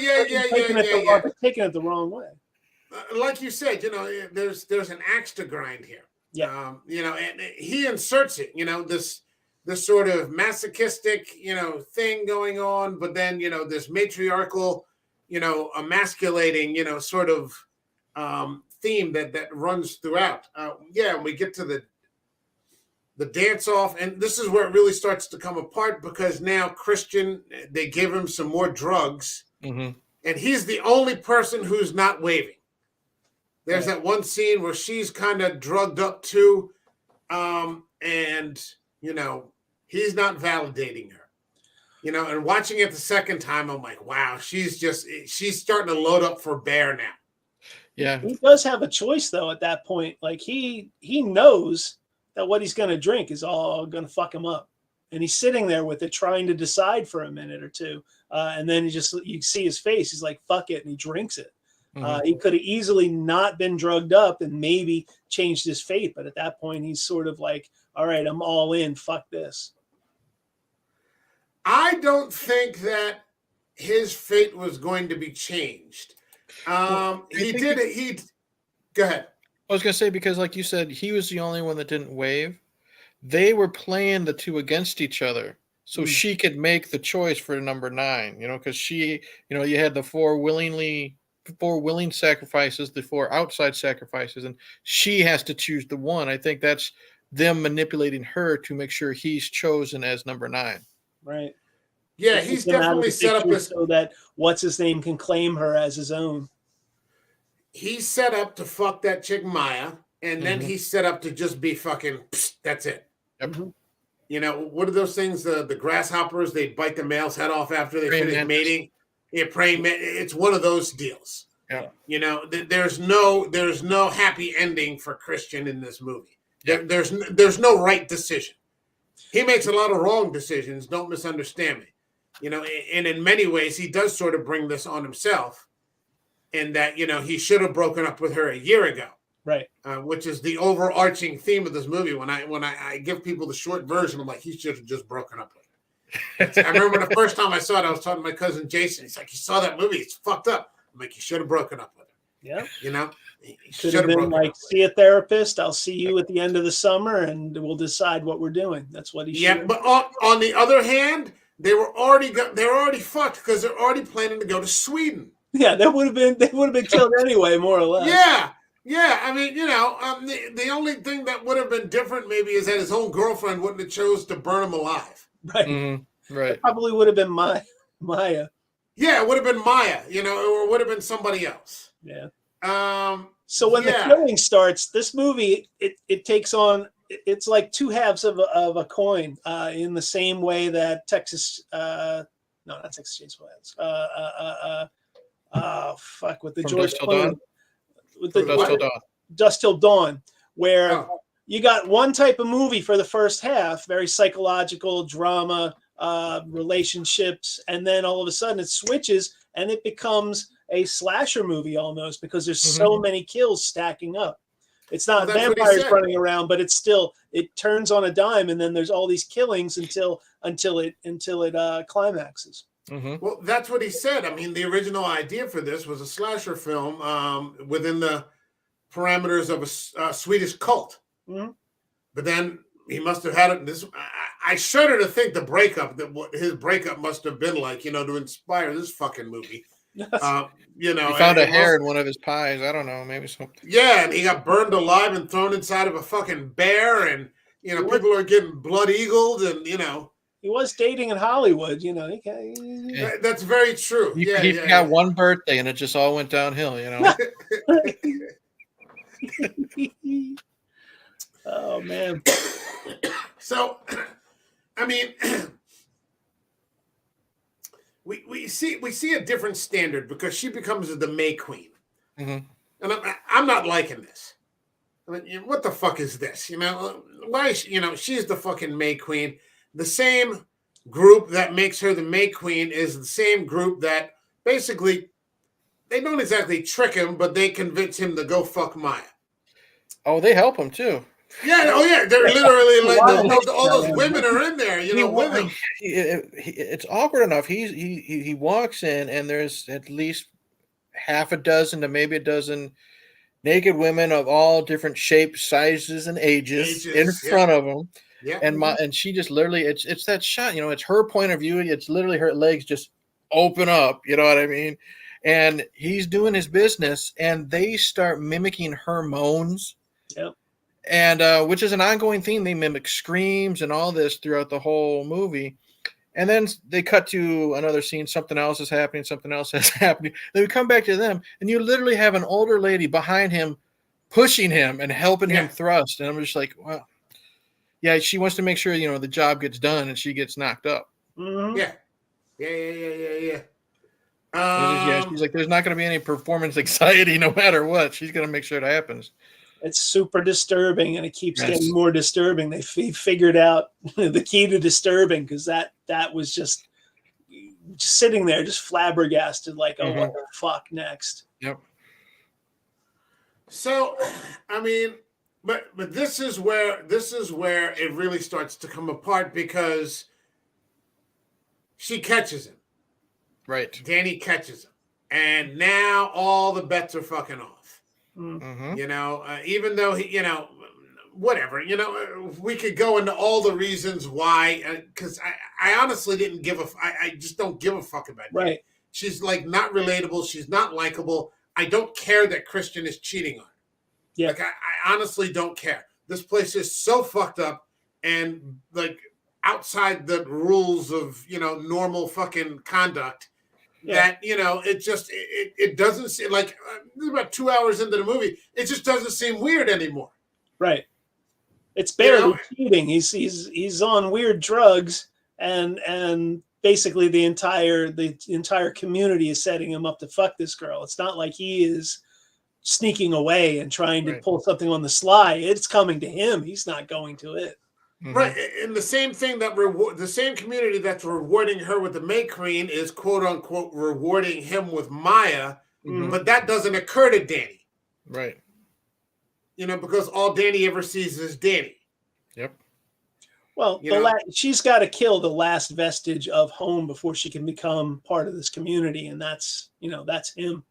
[SPEAKER 3] Taking it the wrong way.
[SPEAKER 1] Like you said, you know, there's an axe to grind here.
[SPEAKER 3] Yeah.
[SPEAKER 1] You know, and he inserts it, you know, this sort of masochistic, you know, thing going on, but then, you know, this matriarchal, you know, emasculating, you know, sort of theme that runs throughout. And we get to the dance off, and this is where it really starts to come apart because now Christian, they give him some more drugs, and he's the only person who's not waving. There's that one scene where she's kind of drugged up too, and, you know, he's not validating her. You know, and watching it the second time, I'm like, wow, she's starting to load up for bear now.
[SPEAKER 2] Yeah.
[SPEAKER 3] He does have a choice, though, at that point. Like, he knows that what he's going to drink is all going to fuck him up. And he's sitting there with it, trying to decide for a minute or two. And then you see his face. He's like, fuck it. And he drinks it. He could have easily not been drugged up and maybe changed his fate. But at that point, he's sort of like, all right, I'm all in. Fuck this.
[SPEAKER 1] I don't think that his fate was going to be changed. Go ahead.
[SPEAKER 2] I was going to say, because like you said, he was the only one that didn't wave. They were playing the two against each other. So she could make the choice for number 9, you know, because she, you know, you had the four willing sacrifices, the 4 outside sacrifices, and she has to choose the one. I think that's them manipulating her to make sure he's chosen as number 9.
[SPEAKER 3] Right.
[SPEAKER 1] Yeah, he's definitely set up this
[SPEAKER 3] so that what's his name can claim her as his own. He's
[SPEAKER 1] set up to fuck that chick Maya, and then he's set up to just be fucking. That's it.
[SPEAKER 2] Yep.
[SPEAKER 1] You know, what are those things? The grasshoppers, they bite the male's head off after they finish mating. Yeah, praying. It's one of those deals.
[SPEAKER 2] Yeah.
[SPEAKER 1] You know, there's no happy ending for Christian in this movie.
[SPEAKER 2] Yeah.
[SPEAKER 1] There's no right decision. He makes a lot of wrong decisions. Don't misunderstand me. You know, and in many ways, he does sort of bring this on himself, in that, you know, he should have broken up with her a year ago.
[SPEAKER 3] Right.
[SPEAKER 1] Which is the overarching theme of this movie. When I give people the short version, I'm like, he should have just broken up with her. I remember the first time I saw it, I was talking to my cousin Jason. He's like, you saw that movie? It's fucked up. I'm like, you should have broken up with her.
[SPEAKER 3] Yeah.
[SPEAKER 1] You know?
[SPEAKER 3] Should have been like, see a therapist. I'll see you at the end of the summer and we'll decide what we're doing. That's what he should have.
[SPEAKER 1] Yeah, but on the other hand, they were already fucked because they're already planning to go to Sweden.
[SPEAKER 3] Yeah, they would have been killed anyway, more or less.
[SPEAKER 1] Yeah, I mean, the only thing that would have been different maybe is that his own girlfriend wouldn't have chose to burn him alive.
[SPEAKER 3] Right.
[SPEAKER 2] Right.
[SPEAKER 3] It probably would have been Maya.
[SPEAKER 1] Yeah, it would have been Maya, or it would have been somebody else.
[SPEAKER 3] Yeah.
[SPEAKER 1] So
[SPEAKER 3] when the killing starts, this movie it takes on, it's like two halves of a coin, in the same way that Texas not Texas Chainsaw fuck, with the
[SPEAKER 2] From
[SPEAKER 3] George
[SPEAKER 2] Dusk Till
[SPEAKER 3] Clooney,
[SPEAKER 2] Dawn?
[SPEAKER 3] with
[SPEAKER 2] From Dusk Till Dawn.
[SPEAKER 3] Dusk Till Dawn, where you got one type of movie for the first half, very psychological drama, relationships, and then all of a sudden it switches and it becomes a slasher movie almost, because there's so many kills stacking up. It's not vampires running around, but it turns on a dime, and then there's all these killings until it climaxes.
[SPEAKER 1] Well, that's what he said. I mean, the original idea for this was a slasher film within the parameters of a Swedish cult. But then he must have had it. I shudder to think what his breakup must have been like, to inspire this fucking movie.
[SPEAKER 2] He found a hair in one of his pies. I don't know, maybe something.
[SPEAKER 1] Yeah, and he got burned alive and thrown inside of a fucking bear, and people are getting blood eagled, and
[SPEAKER 3] he was dating in Hollywood.
[SPEAKER 1] That's very true.
[SPEAKER 2] He got one birthday, and it just all went downhill.
[SPEAKER 3] Oh man.
[SPEAKER 1] So, I mean, we see a different standard because she becomes the May Queen, and I'm not liking this. I mean, what the fuck is this? Why? She's the fucking May Queen. The same group that makes her the May Queen is the same group that basically they don't exactly trick him, but they convince him to go fuck Maya.
[SPEAKER 2] Oh, they help him too.
[SPEAKER 1] Yeah, they're literally like all those women are in there, with him.
[SPEAKER 2] It's awkward enough. He walks in, and there's at least half a dozen to maybe a dozen naked women of all different shapes, sizes, and ages in front of him.
[SPEAKER 1] Yeah,
[SPEAKER 2] and she just literally, it's that shot. It's her point of view. It's literally her legs just open up. You know what I mean? And he's doing his business, and they start mimicking her moans.
[SPEAKER 3] Yep.
[SPEAKER 2] And which is an ongoing theme. They mimic screams and all this throughout the whole movie. And then they cut to another scene. Something else is happening. Something else is happening. Then we come back to them, and you literally have an older lady behind him pushing him and helping him thrust. And I'm just like, wow. Yeah, she wants to make sure, the job gets done and she gets knocked up.
[SPEAKER 1] Yeah.
[SPEAKER 2] She's like, there's not going to be any performance anxiety no matter what. She's going to make sure it happens.
[SPEAKER 3] It's super disturbing, and it keeps getting more disturbing. They figured out the key to disturbing, because that was just sitting there, just flabbergasted, like, oh, what the fuck next?
[SPEAKER 2] Yep.
[SPEAKER 1] So, I mean, but this is where it really starts to come apart, because she catches him.
[SPEAKER 2] Right.
[SPEAKER 1] Danny catches him, and now all the bets are fucking off. Even though he, whatever, we could go into all the reasons why, because I honestly didn't I just don't give a fuck about it.
[SPEAKER 3] Right.
[SPEAKER 1] She's like not relatable. She's not likable. I don't care that Christian is cheating on her.
[SPEAKER 3] Yeah.
[SPEAKER 1] Like, I honestly don't care. This place is so fucked up, and like outside the rules of, normal fucking conduct. That it doesn't seem like about 2 hours into the movie, it just doesn't seem weird anymore.
[SPEAKER 3] Right. It's barely cheating. He's on weird drugs, and basically the entire community is setting him up to fuck this girl. It's not like he is sneaking away and trying to pull something on the sly. It's coming to him. He's not going to it.
[SPEAKER 1] Right, and the same thing the same community that's rewarding her with the May Queen is quote unquote rewarding him with Maya, but that doesn't occur to Danny.
[SPEAKER 2] Right.
[SPEAKER 1] Because all Danny ever sees is Danny.
[SPEAKER 2] Yep.
[SPEAKER 3] Well, she's got to kill the last vestige of home before she can become part of this community, and that's him.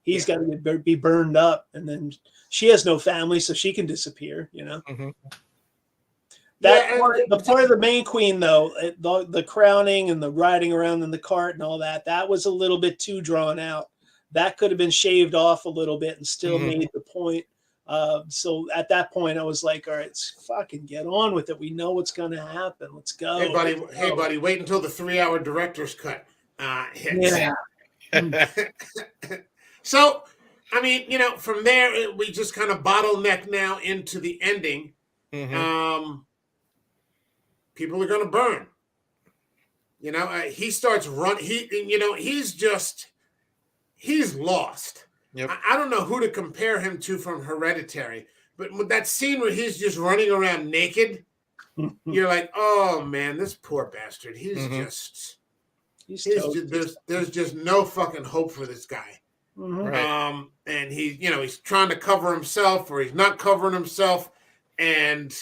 [SPEAKER 3] He's got to be burned up, and then she has no family, so she can disappear. The part of the Main Queen, though, the crowning and the riding around in the cart and all that was a little bit too drawn out. That could have been shaved off a little bit and still made the point So at that point, I was like, all right, let's fucking get on with it. We know what's going to happen. Let's go.
[SPEAKER 1] Hey, buddy, wait until the 3-hour director's cut hits.
[SPEAKER 3] Yeah.
[SPEAKER 1] So, I mean, from there, we just kind of bottleneck now into the ending.
[SPEAKER 2] Mm-hmm.
[SPEAKER 1] People are going to burn. He starts running. He's lost.
[SPEAKER 2] Yep.
[SPEAKER 1] I don't know who to compare him to from Hereditary, but with that scene where he's just running around naked, you're like, oh man, this poor bastard. He's there's just no fucking hope for this guy.
[SPEAKER 2] Right.
[SPEAKER 1] And he's trying to cover himself, or he's not covering himself, and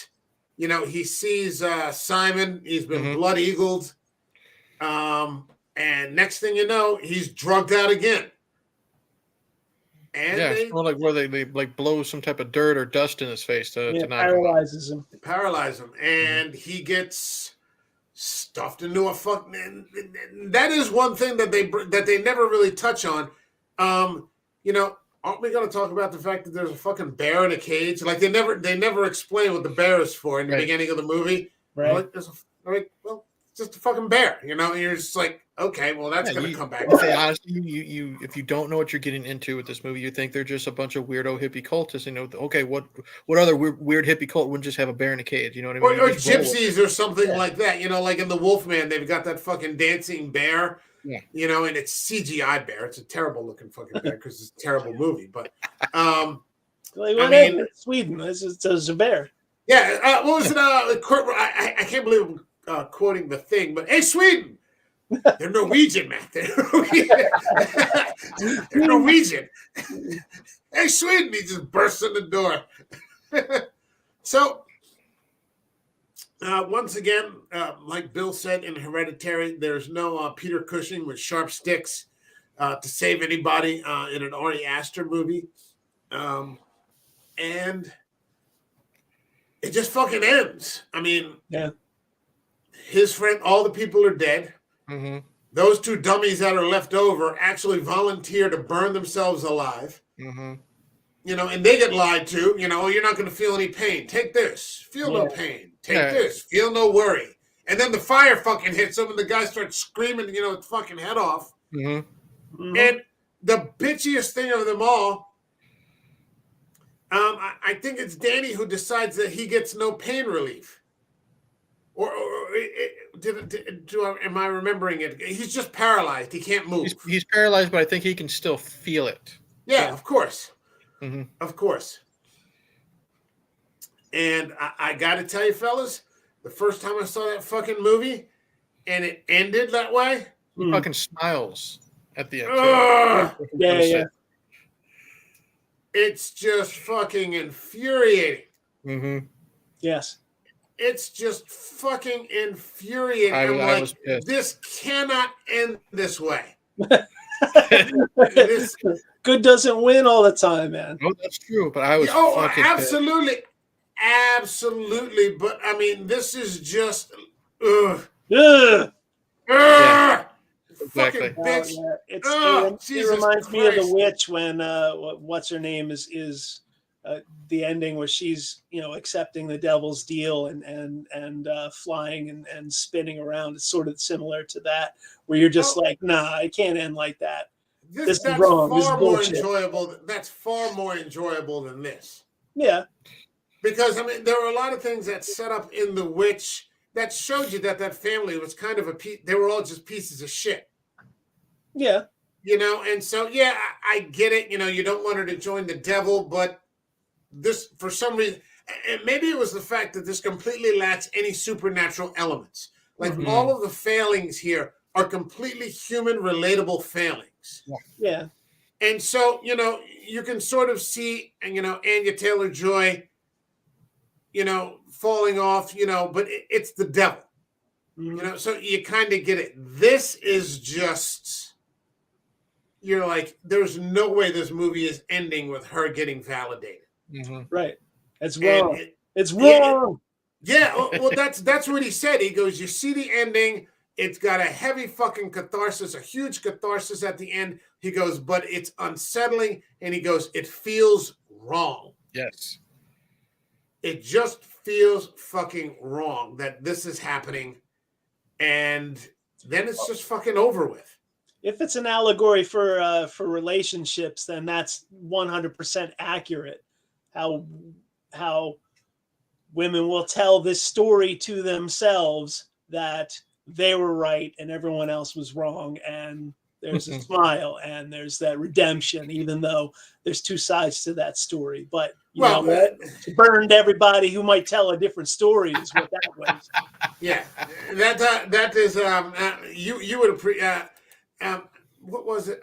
[SPEAKER 1] he sees Simon. He's been blood eagled, and next thing you know, he's drugged out again. And
[SPEAKER 2] it's more like where they like blow some type of dirt or dust in his face to knock
[SPEAKER 3] paralyzes him.
[SPEAKER 1] Paralyze him, and he gets stuffed into a fucking. That is one thing that they never really touch on. Aren't we going to talk about the fact that there's a fucking bear in a cage? Like they never explain what the bear is for in the beginning of the movie.
[SPEAKER 3] Right.
[SPEAKER 1] Well, it's just a fucking bear, and you're just like, okay, well, that's going to come back.
[SPEAKER 2] Honestly, you if you don't know what you're getting into with this movie, you think they're just a bunch of weirdo hippie cultists. Okay, what other weird hippie cult wouldn't just have a bear in a cage? You know what I mean?
[SPEAKER 1] Or gypsies or something like that. Like in the Wolfman, they've got that fucking dancing bear.
[SPEAKER 2] Yeah.
[SPEAKER 1] And it's CGI bear. It's a terrible looking fucking bear because it's a terrible movie. But
[SPEAKER 3] it's Sweden. It's a bear.
[SPEAKER 1] Yeah. What was it? I can't believe I'm quoting the Thing, but hey, Sweden. They're Norwegian, man. They're Norwegian. Hey, Sweden. He just bursts in the door. So, once again, like Bill said in Hereditary, there's no Peter Cushing with sharp sticks to save anybody in an Ari Aster movie. And it just fucking ends. I mean, his friend, all the people are dead.
[SPEAKER 2] Mm-hmm.
[SPEAKER 1] Those two dummies that are left over actually volunteer to burn themselves alive.
[SPEAKER 2] Mm-hmm.
[SPEAKER 1] And they get lied to. You're not going to feel any pain. Take this. Feel no pain. Take this. Feel no worry. And then the fire fucking hits them, and the guy starts screaming, his fucking head off.
[SPEAKER 2] Mm-hmm.
[SPEAKER 1] And the bitchiest thing of them all, I think it's Danny who decides that he gets no pain relief. Am I remembering it? He's just paralyzed. He can't move.
[SPEAKER 2] He's paralyzed, but I think he can still feel it.
[SPEAKER 1] Yeah. Of course.
[SPEAKER 2] Mm-hmm.
[SPEAKER 1] Of course. And I got to tell you, fellas, the first time I saw that fucking movie and it ended that way.
[SPEAKER 2] He fucking smiles at the end.
[SPEAKER 3] Yeah.
[SPEAKER 1] It's just fucking infuriating.
[SPEAKER 2] Mm-hmm.
[SPEAKER 3] Yes.
[SPEAKER 1] It's just fucking infuriating. I'm like, this cannot end this way.
[SPEAKER 3] Good doesn't win all the time, man.
[SPEAKER 2] Oh, that's true. But I was
[SPEAKER 1] absolutely. Pissed. Absolutely. But I mean, this is just
[SPEAKER 2] Exactly.
[SPEAKER 1] Fucking bitch.
[SPEAKER 3] It reminds me of The Witch when what's her name is the ending where she's accepting the devil's deal and flying and spinning around. It's sort of similar to that, where you're just like, nah, it can't end like that. This is wrong. This is bullshit.
[SPEAKER 1] That's far more enjoyable than this.
[SPEAKER 3] Yeah,
[SPEAKER 1] because I mean, there were a lot of things that set up in The Witch that showed you that family was kind of they were all just pieces of shit.
[SPEAKER 3] Yeah,
[SPEAKER 1] and so I get it. You don't want her to join the devil, but this, for some reason, and maybe it was the fact that this completely lacks any supernatural elements. Like all of the failings here are completely human, relatable failings.
[SPEAKER 3] Yeah.
[SPEAKER 1] And so, you can sort of see, Anya Taylor-Joy, falling off, but it's the devil. So you kind of get it. This is just, you're like, there's no way this movie is ending with her getting validated.
[SPEAKER 3] Mm-hmm. Right. It's wrong. It's wrong.
[SPEAKER 1] Well, that's what he said. He goes, you see the ending. It's got a heavy fucking catharsis, a huge catharsis at the end. He goes, but it's unsettling. And he goes, it feels wrong.
[SPEAKER 2] Yes.
[SPEAKER 1] It just feels fucking wrong that this is happening, and then it's just fucking over with.
[SPEAKER 3] If it's an allegory for relationships, then that's 100% accurate. How women will tell this story to themselves that they were right and everyone else was wrong, and there's a smile and there's that redemption, even though there's two sides to that story. But you know what? It burned everybody who might tell a different story is what that was.
[SPEAKER 1] Yeah, that is you would appreciate. What was it?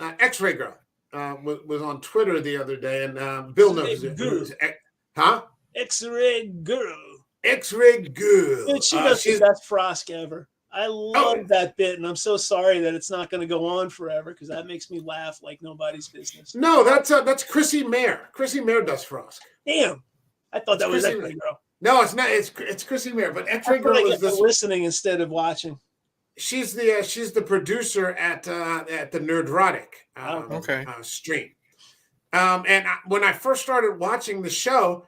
[SPEAKER 1] X-Ray Girl was on Twitter the other day, and Bill knows it. Huh?
[SPEAKER 3] X-Ray Girl.
[SPEAKER 1] X-Ray Girl.
[SPEAKER 3] Dude, she does the best Frosk ever. I love that bit, and I'm so sorry that it's not going to go on forever because that makes me laugh like nobody's business.
[SPEAKER 1] No, that's Chrissy Mayer. Chrissy Mayer does Frosk.
[SPEAKER 3] Damn, I thought that was X-Ray Girl.
[SPEAKER 1] No, it's not. It's Chrissy Mayer, but X-Ray Girl is this
[SPEAKER 3] listening instead of watching.
[SPEAKER 1] She's the producer at the Nerdrotic stream. And when I first started watching the show,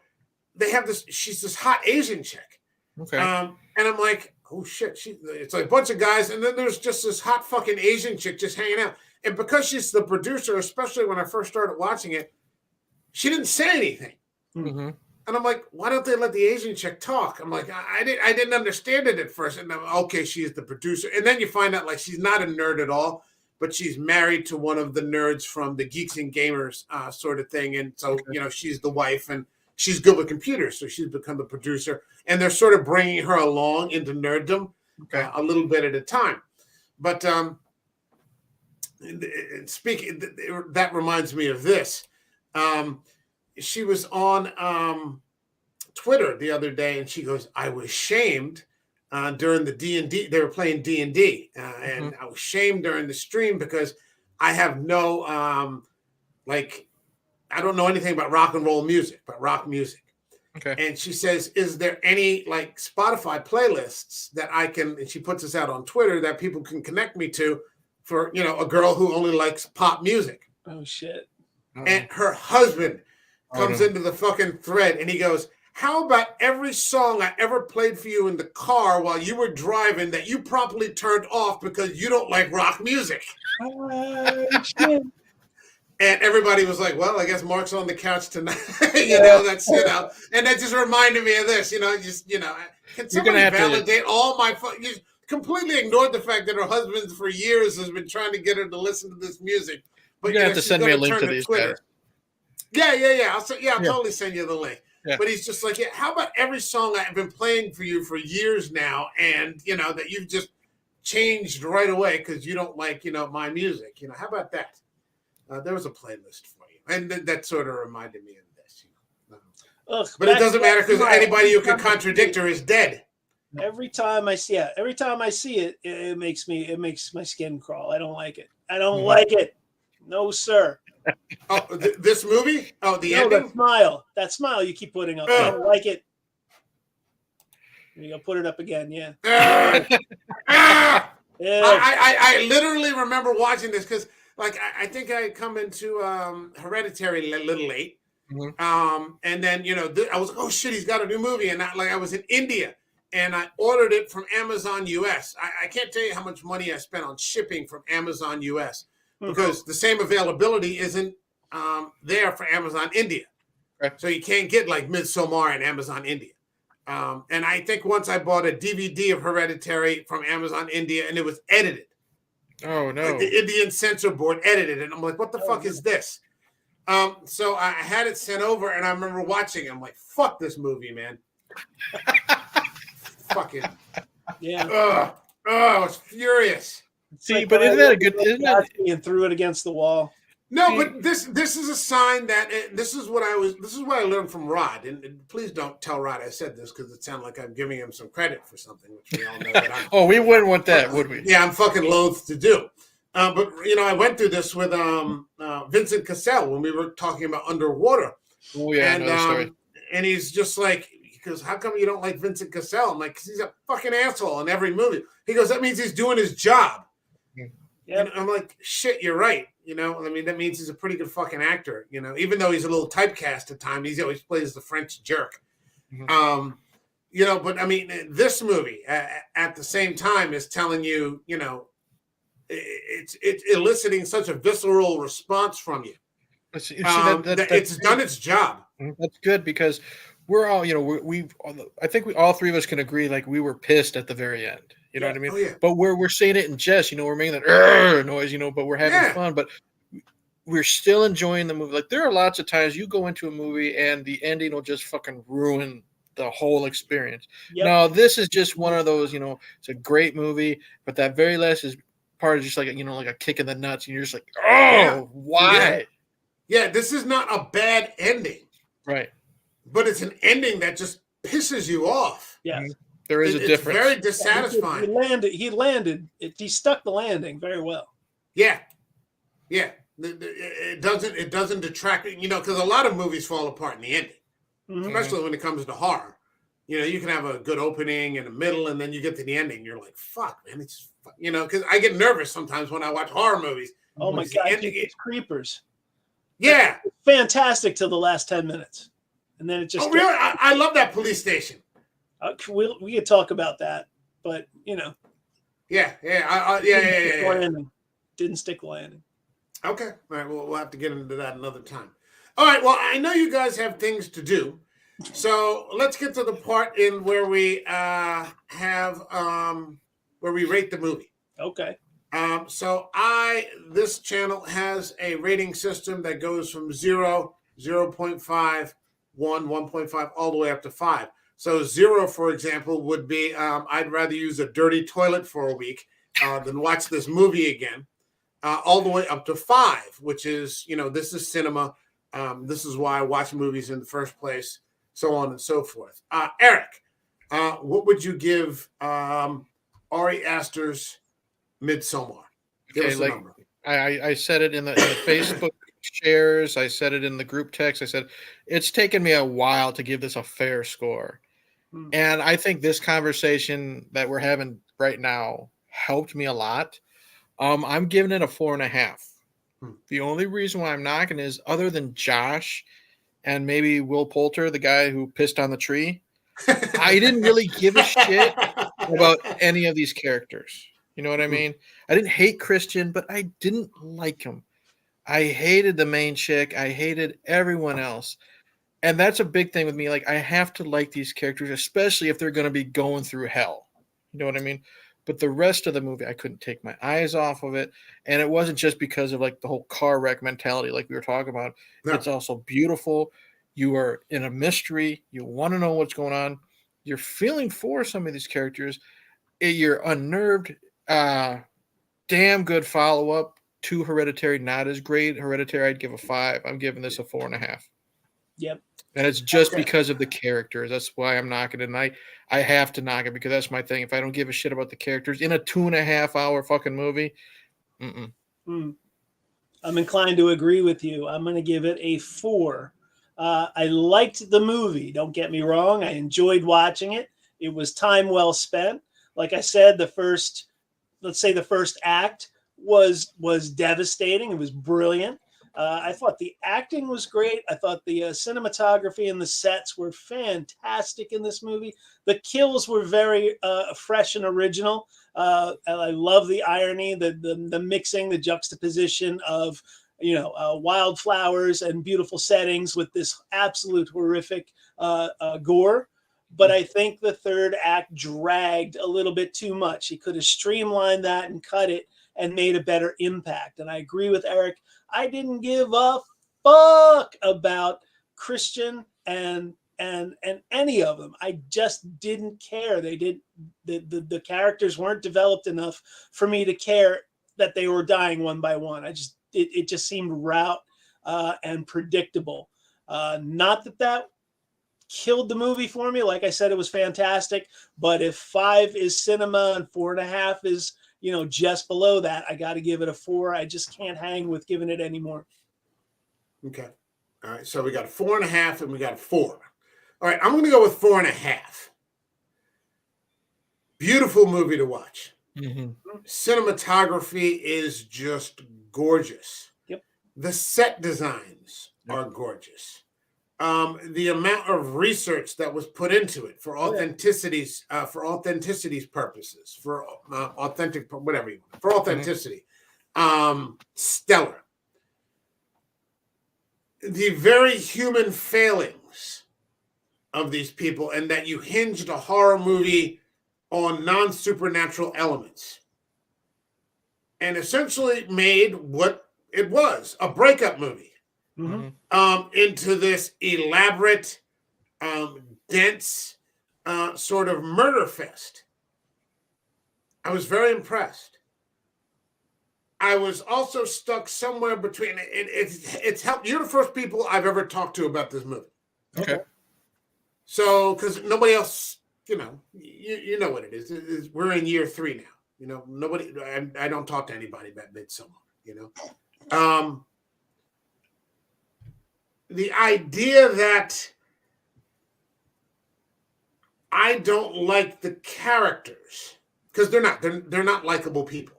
[SPEAKER 1] they have this. She's this hot Asian chick.
[SPEAKER 2] Okay.
[SPEAKER 1] And I'm like, oh shit! It's like a bunch of guys, and then there's just this hot fucking Asian chick just hanging out. And because she's the producer, especially when I first started watching it, she didn't say anything.
[SPEAKER 2] Mm-hmm.
[SPEAKER 1] And I'm like, why don't they let the Asian chick talk? I'm like, I didn't understand it at first. And I'm okay, she's the producer. And then you find out like she's not a nerd at all, but she's married to one of the nerds from the Geeks and Gamers sort of thing. And so, she's the wife and she's good with computers. So she's become the producer. And they're sort of bringing her along into nerddom a little bit at a time. But speaking, that reminds me of this. She was on Twitter the other day, and she goes, "I was shamed during the D&D. They were playing D&D, and I was shamed during the stream because I have no I don't know anything about rock and roll music, but rock music."
[SPEAKER 2] Okay.
[SPEAKER 1] And she says, "Is there any like Spotify playlists that I can?" And she puts this out on Twitter that people can connect me to for a girl who only likes pop music.
[SPEAKER 3] Oh shit!
[SPEAKER 1] And her husband comes into the fucking thread and he goes, "How about every song I ever played for you in the car while you were driving that you promptly turned off because you don't like rock music?"
[SPEAKER 3] Shit.
[SPEAKER 1] And everybody was like, "Well, I guess Mark's on the couch tonight." That's and that just reminded me of this. Can somebody validate all my you completely ignored the fact that her husband for years has been trying to get her to listen to this music. But
[SPEAKER 2] you're gonna have to send me a link to these guys.
[SPEAKER 1] Yeah. I'll totally send you the link. Yeah. But he's just like, how about every song I've been playing for you for years now, and that you've just changed right away because you don't like my music. How about that? There was a playlist for you, and that sort of reminded me of this. But it doesn't matter because anybody who can contradict her is dead.
[SPEAKER 3] Every time I see it, it makes my skin crawl. I don't like it. I don't like it. No, sir.
[SPEAKER 1] Oh, this movie? Oh, the ending?
[SPEAKER 3] That smile you keep putting up. I don't like it. There you go. Put it up again. Yeah.
[SPEAKER 1] I literally remember watching this because, I think I come into Hereditary a little late. Mm-hmm. And then, I was like, oh shit, he's got a new movie. And I was in India and I ordered it from Amazon US. I can't tell you how much money I spent on shipping from Amazon US. Because the same availability isn't there for Amazon India. Okay. So you can't get like Midsommar in Amazon India. And I think once I bought a DVD of Hereditary from Amazon India and it was edited.
[SPEAKER 2] Oh, no.
[SPEAKER 1] Like the Indian censor board edited it. And I'm like, what the fuck is this? So I had it sent over and I remember watching it. I'm like, fuck this movie, man. Fucking.
[SPEAKER 3] Yeah.
[SPEAKER 1] I was furious.
[SPEAKER 2] See, but isn't that a good?
[SPEAKER 3] And threw it against the wall.
[SPEAKER 1] No, but this is a sign that this is what I learned from Rod. And please don't tell Rod I said this because it sounds like I'm giving him some credit for something, which we all know that I'm.
[SPEAKER 2] Oh, we wouldn't want that, would we?
[SPEAKER 1] Yeah, I'm fucking loath to do. But I went through this with Vincent Cassell when we were talking about Underwater.
[SPEAKER 2] Oh yeah,
[SPEAKER 1] and he's just like, he goes, "How come you don't like Vincent Cassell?" I'm like, "Because he's a fucking asshole in every movie." He goes, "That means he's doing his job." Yeah. And I'm like, shit, you're right. You know, I mean, that means he's a pretty good fucking actor. You know, even though he's a little typecast at times, he always plays the French jerk.
[SPEAKER 2] Mhm.
[SPEAKER 1] You know, but I mean, this movie at the same time is telling you, you know, it's eliciting such a visceral response from you.
[SPEAKER 2] But see that
[SPEAKER 1] That
[SPEAKER 2] that's
[SPEAKER 1] it's done
[SPEAKER 2] good.
[SPEAKER 1] its job.
[SPEAKER 2] That's good because we're all, you know, I think we all three of us can agree like we were pissed at the very end. You know
[SPEAKER 3] Yeah.
[SPEAKER 2] what I mean?
[SPEAKER 1] Oh yeah,
[SPEAKER 2] But we're saying it in jest, you know, we're making that "Arr!" noise, you know, but we're having
[SPEAKER 1] yeah,
[SPEAKER 2] fun. But we're still enjoying the movie. Like there are lots of times you go into a movie and the ending will just fucking ruin the whole experience.
[SPEAKER 3] Yep.
[SPEAKER 2] Now, this is just one of those, you know, it's a great movie, but that very last is part is just like, you know, like a kick in the nuts, and you're just like,
[SPEAKER 1] yeah,
[SPEAKER 2] oh,
[SPEAKER 1] yeah,
[SPEAKER 2] why?
[SPEAKER 1] yeah. This is not a bad ending,
[SPEAKER 2] Right.
[SPEAKER 1] but it's an ending that just pisses you off.
[SPEAKER 3] Yes.
[SPEAKER 2] There is a
[SPEAKER 1] It's
[SPEAKER 2] difference.
[SPEAKER 1] very
[SPEAKER 3] Yeah, he
[SPEAKER 1] dissatisfying.
[SPEAKER 3] landed. He landed. He stuck the landing very well.
[SPEAKER 1] Yeah, yeah. It doesn't detract. You know, because a lot of movies fall apart in the ending, especially when it comes to horror. You know, you can have a good opening and a middle, and then you get to the ending. You're like, "Fuck, man!" It's you know, because I get nervous sometimes when I watch horror movies.
[SPEAKER 3] Oh my
[SPEAKER 1] It's the
[SPEAKER 3] God,
[SPEAKER 1] ending.
[SPEAKER 3] it's Creepers.
[SPEAKER 1] Yeah.
[SPEAKER 3] Fantastic till the last 10 minutes. And then it just
[SPEAKER 1] Oh, really? I love that police station.
[SPEAKER 3] we could talk about that, but you know,
[SPEAKER 1] Yeah, yeah,
[SPEAKER 3] landing. Didn't stick the landing.
[SPEAKER 1] Okay, all right. Well, we'll have to get into that another time. All right. Well, I know you guys have things to do, so let's get to the part in where we have where we rate the movie.
[SPEAKER 3] Okay.
[SPEAKER 1] So this channel has a rating system that goes from 0, 0.5, 1, 1.5, all the way up to 5. So 0, for example, would be I'd rather use a dirty toilet for a week than watch this movie again. All the way up to 5, which is, you know, this is cinema. This is why I watch movies in the first place, so on and so forth. Eric, what would you give Ari Aster's Midsommar? Give
[SPEAKER 2] Okay,
[SPEAKER 1] us a
[SPEAKER 2] like
[SPEAKER 1] number.
[SPEAKER 2] I said it in the Facebook shares, I said it in the group text. I said it's taken me a while to give this a fair score. And I think this conversation that we're having right now helped me a lot. I'm giving it a 4.5. The only reason why I'm knocking is other than Josh and maybe Will Poulter, the guy who pissed on the tree, I didn't really give a shit about any of these characters. You know what I mean? I didn't hate Christian, but I didn't like him. I hated the main chick. I hated everyone else. And that's a big thing with me. Like, I have to like these characters, especially if they're going to be going through hell. You know what I mean? But the rest of the movie, I couldn't take my eyes off of it. And it wasn't just because of like the whole car wreck mentality, like we were talking about.
[SPEAKER 1] No.
[SPEAKER 2] It's also beautiful. You are in a mystery. You want to know what's going on. You're feeling for some of these characters. You're unnerved. Damn good follow up to Hereditary. Not as great. Hereditary, I'd give a 5. I'm giving this a 4.5.
[SPEAKER 3] Yep.
[SPEAKER 2] And it's just because of the characters. That's why I'm knocking it. And I have to knock it because that's my thing. If I don't give a shit about the characters in a 2.5 hour fucking movie,
[SPEAKER 3] I'm inclined to agree with you. I'm going to give it a 4. I liked the movie. Don't get me wrong. I enjoyed watching it. It was time well spent. Like I said, the first act was devastating. It was brilliant. I thought the acting was great. I thought the cinematography and the sets were fantastic in this movie. The kills were very fresh and original. And I love the irony, the mixing, the juxtaposition of wildflowers and beautiful settings with this absolute horrific gore. But I think the third act dragged a little bit too much. He could have streamlined that and cut it and made a better impact. And I agree with Eric. I didn't give a fuck about Christian and any of them. I just didn't care. The characters weren't developed enough for me to care that they were dying one by one. It just seemed route and predictable. Not that killed the movie for me. Like I said, it was fantastic. But if 5 is cinema and 4.5 is just below that, I got to give it a 4. I just can't hang with giving it any more.
[SPEAKER 1] Okay. All right. So we got a 4.5 and we got a 4. All right. I'm going to go with 4.5. Beautiful movie to watch.
[SPEAKER 2] Mm-hmm.
[SPEAKER 1] Cinematography is just gorgeous. The set designs are gorgeous. The amount of research that was put into it for authenticity's purposes, for authentic, whatever you want, for authenticity, stellar. The very human failings of these people, and that you hinged a horror movie on non-supernatural elements, and essentially made what it was, a breakup movie, into this elaborate, dense, sort of murder fest. I was very impressed. I was also stuck somewhere between. It's helped. You're the first people I've ever talked to about this movie.
[SPEAKER 2] Okay.
[SPEAKER 1] So, because nobody else, you know what it is. We're in year 3 now. You know, nobody. I don't talk to anybody about Midsommar. You know, the idea that I don't like the characters because they're not likable people.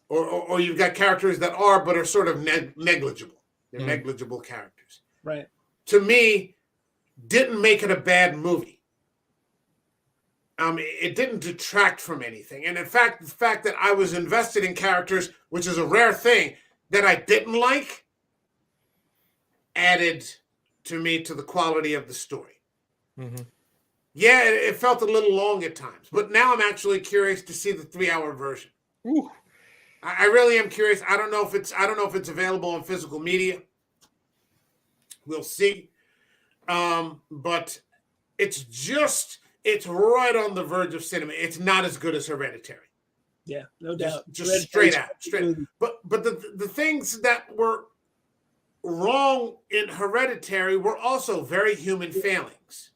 [SPEAKER 1] Or you've got characters that are, but are sort of negligible. They're negligible characters.
[SPEAKER 3] Right.
[SPEAKER 1] To me, didn't make it a bad movie. It didn't detract from anything. And in fact, the fact that I was invested in characters, which is a rare thing, that I didn't like, added to me to the quality of the story. Yeah, it felt a little long at times, but now I'm actually curious to see the 3-hour version.
[SPEAKER 2] Ooh.
[SPEAKER 1] I really am curious. I don't know if it's available on physical media. We'll see. But it's right on the verge of cinema. It's not as good as Hereditary.
[SPEAKER 3] Yeah, no doubt.
[SPEAKER 1] Just straight out. But the things that were wrong in Hereditary were also very human failings.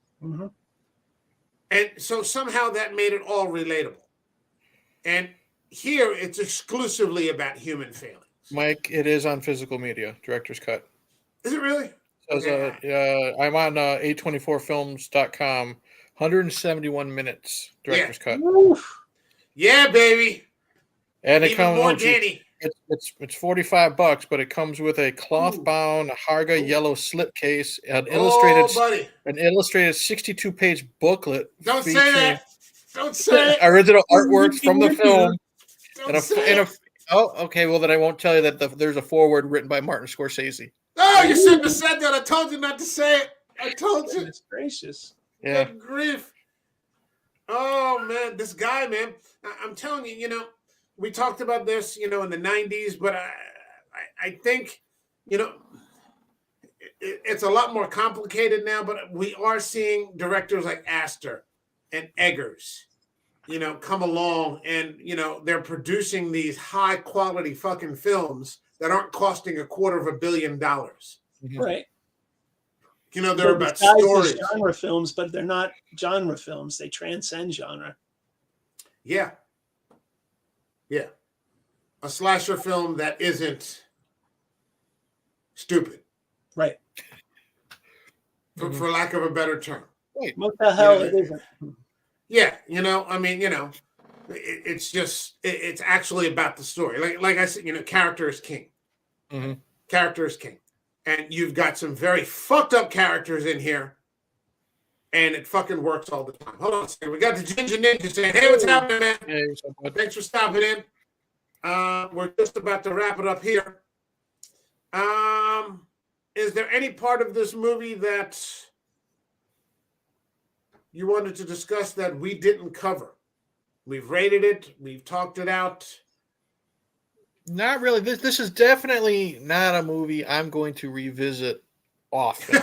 [SPEAKER 1] And so somehow that made it all relatable. And here, it's exclusively about human failings.
[SPEAKER 2] Mike, it is on physical media, director's cut.
[SPEAKER 1] Is it really?
[SPEAKER 2] I'm on a24films.com. 171 minutes, director's cut.
[SPEAKER 3] Oof.
[SPEAKER 1] Yeah, baby.
[SPEAKER 2] And it
[SPEAKER 1] Even
[SPEAKER 2] comes
[SPEAKER 1] more Danny.
[SPEAKER 2] It's $45, but it comes with a cloth-bound Harga yellow slipcase, an illustrated 62-page booklet.
[SPEAKER 1] Don't say that. Don't say it.
[SPEAKER 2] Original artwork from the film.
[SPEAKER 1] Don't
[SPEAKER 2] okay. Well, then I won't tell you that there's a foreword written by Martin Scorsese.
[SPEAKER 1] Oh, you shouldn't have said that. I told you not to say it. I told you.
[SPEAKER 3] Goodness gracious.
[SPEAKER 2] Yeah.
[SPEAKER 1] Good grief. Oh, man. This guy, man. I'm telling you, you know, we talked about this, you know, in the 90s, but I think, you know, it's a lot more complicated now, but we are seeing directors like Aster and Eggers, you know, come along and, you know, they're producing these high quality fucking films that aren't costing $250 million.
[SPEAKER 3] Right.
[SPEAKER 1] You know, they're about stories.
[SPEAKER 3] Genre films, but they're not genre films. They transcend genre.
[SPEAKER 1] Yeah. Yeah. A slasher film that isn't stupid.
[SPEAKER 3] Right.
[SPEAKER 1] For lack of a better term.
[SPEAKER 2] Right.
[SPEAKER 3] What the hell it isn't.
[SPEAKER 1] Yeah, you know, I mean, you know, it's actually about the story. Like I said, you know, character is king. Character is king. And you've got some very fucked up characters in here, and it fucking works all the time. Hold on a second. We got the Ginger Ninja saying, hey, what's happening, man?
[SPEAKER 2] Hey,
[SPEAKER 1] thanks for stopping in. We're just about to wrap it up here. Is there any part of this movie that you wanted to discuss that we didn't cover? We've rated it. We've talked it out.
[SPEAKER 2] Not really. This is definitely not a movie I'm going to revisit often.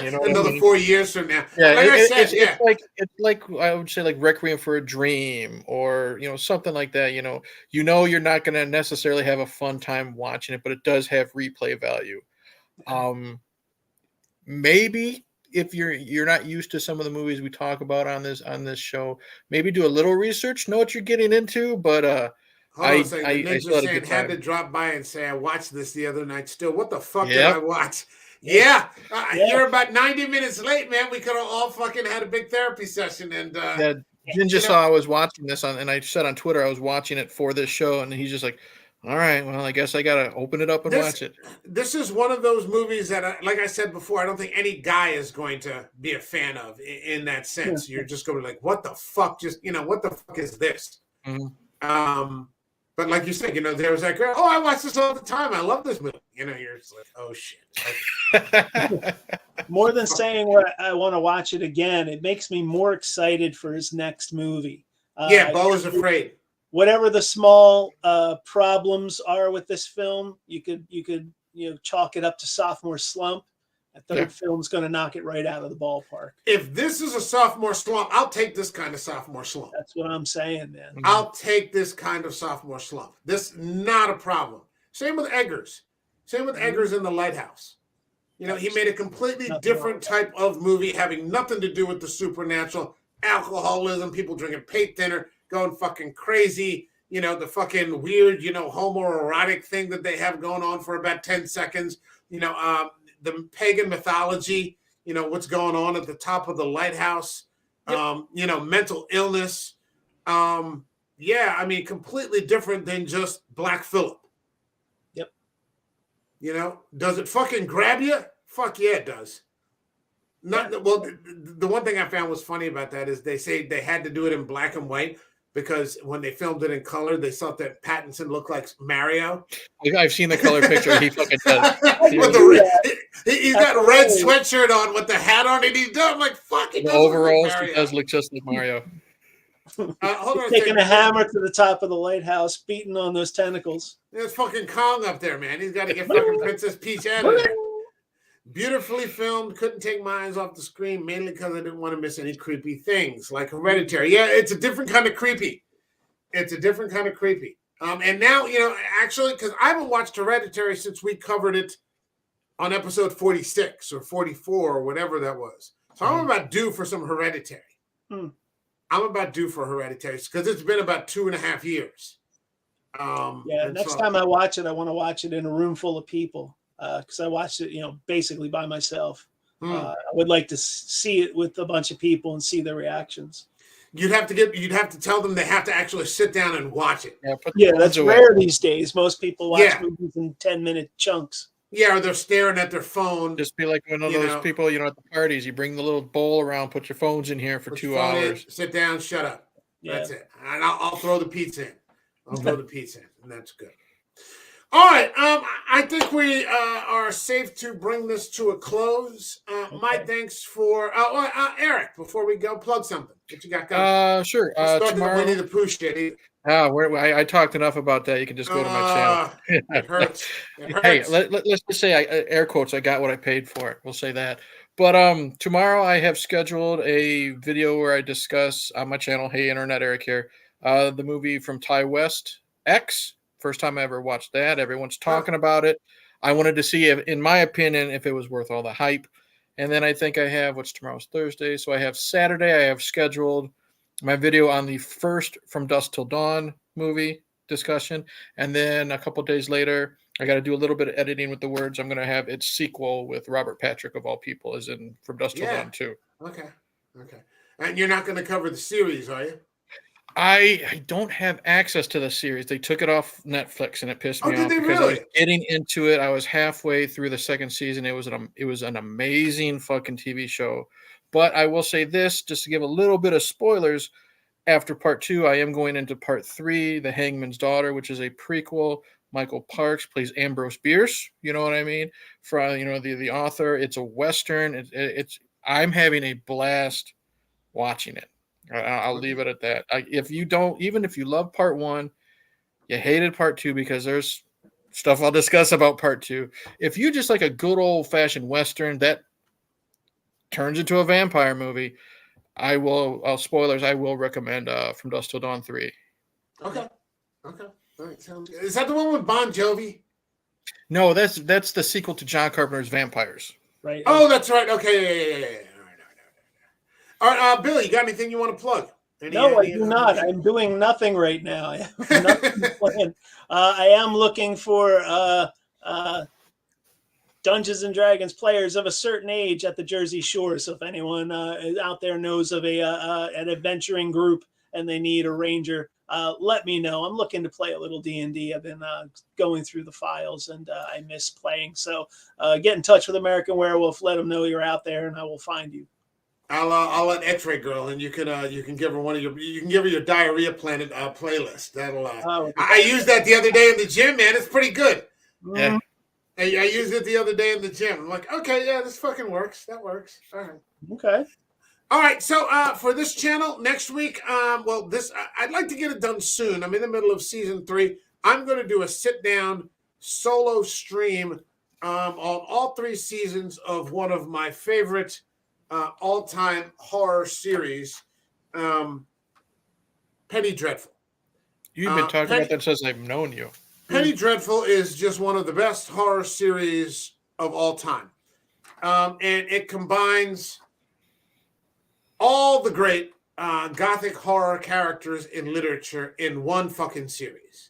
[SPEAKER 2] You know,
[SPEAKER 1] another 4 years from now.
[SPEAKER 2] Yeah,
[SPEAKER 1] like I said,
[SPEAKER 2] it's like I would say like Requiem for a Dream, or you know, something like that. You know you're not going to necessarily have a fun time watching it, but it does have replay value. Maybe if you're not used to some of the movies we talk about on this show, maybe do a little research, know what you're getting into. But
[SPEAKER 1] hold on a second. The Ninja had to drop by and say, I watched this the other night still. What the fuck did I watch? Yeah. You're about 90 minutes late, man. We could have all fucking had a big therapy session. And
[SPEAKER 2] Ninja saw I was watching this and I said on Twitter I was watching it for this show, and he's just like, All right. Well, I guess I gotta open it up and watch it.
[SPEAKER 1] This is one of those movies that, like I said before, I don't think any guy is going to be a fan of in that sense. You're just going to be like, what the fuck? What the fuck is this?
[SPEAKER 2] Mm-hmm.
[SPEAKER 1] But like you said, there was that girl. Oh, I watch this all the time. I love this movie. You're just like, oh shit.
[SPEAKER 3] More than saying what I want to watch it again, it makes me more excited for his next movie.
[SPEAKER 1] Bo is afraid.
[SPEAKER 3] Whatever the small problems are with this film, you could chalk it up to sophomore slump. That third film's going to knock it right out of the ballpark.
[SPEAKER 1] If this is a sophomore slump, I'll take this kind of sophomore slump.
[SPEAKER 3] That's what I'm saying, man.
[SPEAKER 1] I'll take this kind of sophomore slump. This not a problem. Same with Eggers. Same with Eggers in The Lighthouse. He made a completely different type of movie having nothing to do with the supernatural, alcoholism, people drinking paint thinner, going fucking crazy, the fucking weird, homoerotic thing that they have going on for about 10 seconds, the pagan mythology, what's going on at the top of the lighthouse, mental illness. Completely different than just Black Phillip.
[SPEAKER 3] Yep.
[SPEAKER 1] Does it fucking grab you? Fuck yeah, it does. The one thing I found was funny about that is they say they had to do it in black and white because when they filmed it in color, they thought that Pattinson looked like Mario.
[SPEAKER 2] I've seen the color picture. He fucking does.
[SPEAKER 1] He's got a red sweatshirt on with the hat on, and he's done. I'm like, fuck.
[SPEAKER 2] The overalls, he does look just like Mario.
[SPEAKER 1] Hold on,
[SPEAKER 3] taking a hammer to the top of the lighthouse, beating on those tentacles.
[SPEAKER 1] There's fucking Kong up there, man. He's got to get fucking Princess Peach out of there. Beautifully filmed. Couldn't take my eyes off the screen, mainly because I didn't want to miss any creepy things like Hereditary. Yeah, it's a different kind of creepy. And now, actually, because I haven't watched Hereditary since we covered it on episode 46 or 44 or whatever that was. So I'm about due for some Hereditary. I'm about due for Hereditary because it's been about 2.5 years.
[SPEAKER 3] Next time I watch it, I want to watch it in a room full of people. Because I watched it, basically by myself. I would like to see it with a bunch of people and see their reactions.
[SPEAKER 1] You'd have to tell them they have to actually sit down and watch it.
[SPEAKER 3] That's rare these days. Most people watch movies in 10-minute chunks.
[SPEAKER 1] Yeah, or they're staring at their phone.
[SPEAKER 2] Just be like one of those people, at the parties. You bring the little bowl around, put your phones in here for 2 hours.
[SPEAKER 1] Sit down, shut up. That's it. And I'll throw the pizza in. And that's good. All right, I think we are safe to bring this to a close. My thanks for Eric. Before we go, plug something. What you got going?
[SPEAKER 2] Sure.
[SPEAKER 1] Tomorrow, Winnie the Pooh shit either.
[SPEAKER 2] I talked enough about that. You can just go to my channel.
[SPEAKER 1] It hurts.
[SPEAKER 2] Hey, let's just say air quotes. I got what I paid for it. We'll say that. But tomorrow I have scheduled a video where I discuss on my channel. Hey, Internet Eric here. The movie from Ty West, X. First time I ever watched that. Everyone's talking about it. I wanted to see if, in my opinion, if it was worth all the hype. And then I think I have, tomorrow's Thursday. So I have Saturday. I have scheduled my video on the first From Dusk Till Dawn movie discussion. And then a couple days later, I got to do a little bit of editing with the words. I'm going to have its sequel with Robert Patrick, of all people, as in From Dusk Till Dawn 2.
[SPEAKER 1] Okay. And you're not going to cover the series, are you?
[SPEAKER 2] I don't have access to the series. They took it off Netflix, and it pissed me off because I was getting into it. I was halfway through the second season. It was an amazing fucking TV show. But I will say this, just to give a little bit of spoilers, after part 2, I am going into part 3, The Hangman's Daughter, which is a prequel. Michael Parks plays Ambrose Bierce. You know what I mean? From the author. It's a Western. I'm having a blast watching it. I'll leave it at that. If you love part 1, you hated part 2 because there's stuff I'll discuss about part 2. If you just like a good old fashioned Western that turns into a vampire movie, spoilers. I will recommend From Dusk Till Dawn 3.
[SPEAKER 1] Okay. All right. Sounds good. Is that the one with Bon Jovi?
[SPEAKER 2] No, that's the sequel to John Carpenter's Vampires.
[SPEAKER 3] Right.
[SPEAKER 1] Oh, that's right. Okay. Yeah. All right, Billy, you got anything you want to plug?
[SPEAKER 3] No, I do not. I'm doing nothing right now. I have nothing planned. I am looking for Dungeons and Dragons players of a certain age at the Jersey Shore. So if anyone out there knows of an adventuring group and they need a ranger, let me know. I'm looking to play a little D&D. I've been going through the files, and I miss playing. So get in touch with American Werewolf. Let them know you're out there, and I will find you.
[SPEAKER 1] I'll let X-Ray Girl, and you can give her your Diarrhea Planet playlist. That'll I used that the other day in the gym, man. It's pretty good.
[SPEAKER 2] Yeah.
[SPEAKER 1] I used it the other day in the gym. I'm like, okay, yeah, this fucking works. That works. All right.
[SPEAKER 3] Okay.
[SPEAKER 1] All right. So for this channel next week, I'd like to get it done soon. I'm in the middle of season 3. I'm going to do a sit down solo stream on all 3 seasons of one of my favorite all-time horror series, Penny Dreadful.
[SPEAKER 2] You've been talking about that since I've known you.
[SPEAKER 1] Penny Dreadful is just one of the best horror series of all time. And it combines all the great gothic horror characters in literature in one fucking series.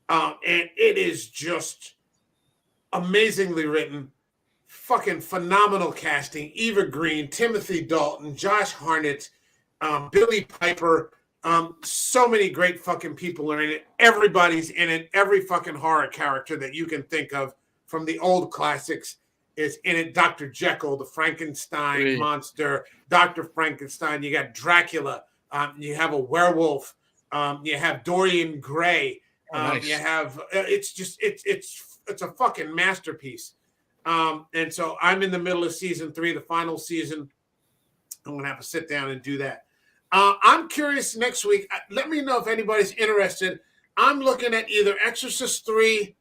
[SPEAKER 1] And it is just amazingly written, fucking phenomenal casting. Eva Green, Timothy Dalton, Josh Hartnett, Billy Piper. So many great fucking people are in it. Everybody's in it. Every fucking horror character that you can think of from the old classics is in it. Dr. Jekyll, the Frankenstein monster, Dr. Frankenstein. You got Dracula. You have a werewolf. You have Dorian Gray.
[SPEAKER 2] Nice.
[SPEAKER 1] You have it's a fucking masterpiece. And so I'm in the middle of season 3, the final season. I'm gonna have to sit down and do that. I'm curious next week. Let me know if anybody's interested. I'm looking at either Exorcist 3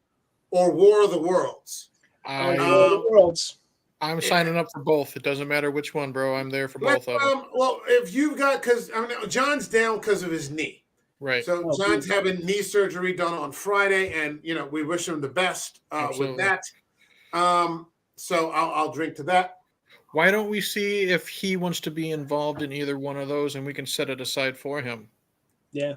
[SPEAKER 1] or War of the Worlds.
[SPEAKER 2] I'm signing up for both. It doesn't matter which one, bro. I'm there for both of them.
[SPEAKER 1] Well, if you've got, because John's down because of his knee.
[SPEAKER 2] Right.
[SPEAKER 1] So John's having knee surgery done on Friday, and we wish him the best with that. So I'll drink to that.
[SPEAKER 2] Why don't we see if he wants to be involved in either one of those, and we can set it aside for him?
[SPEAKER 3] Yeah.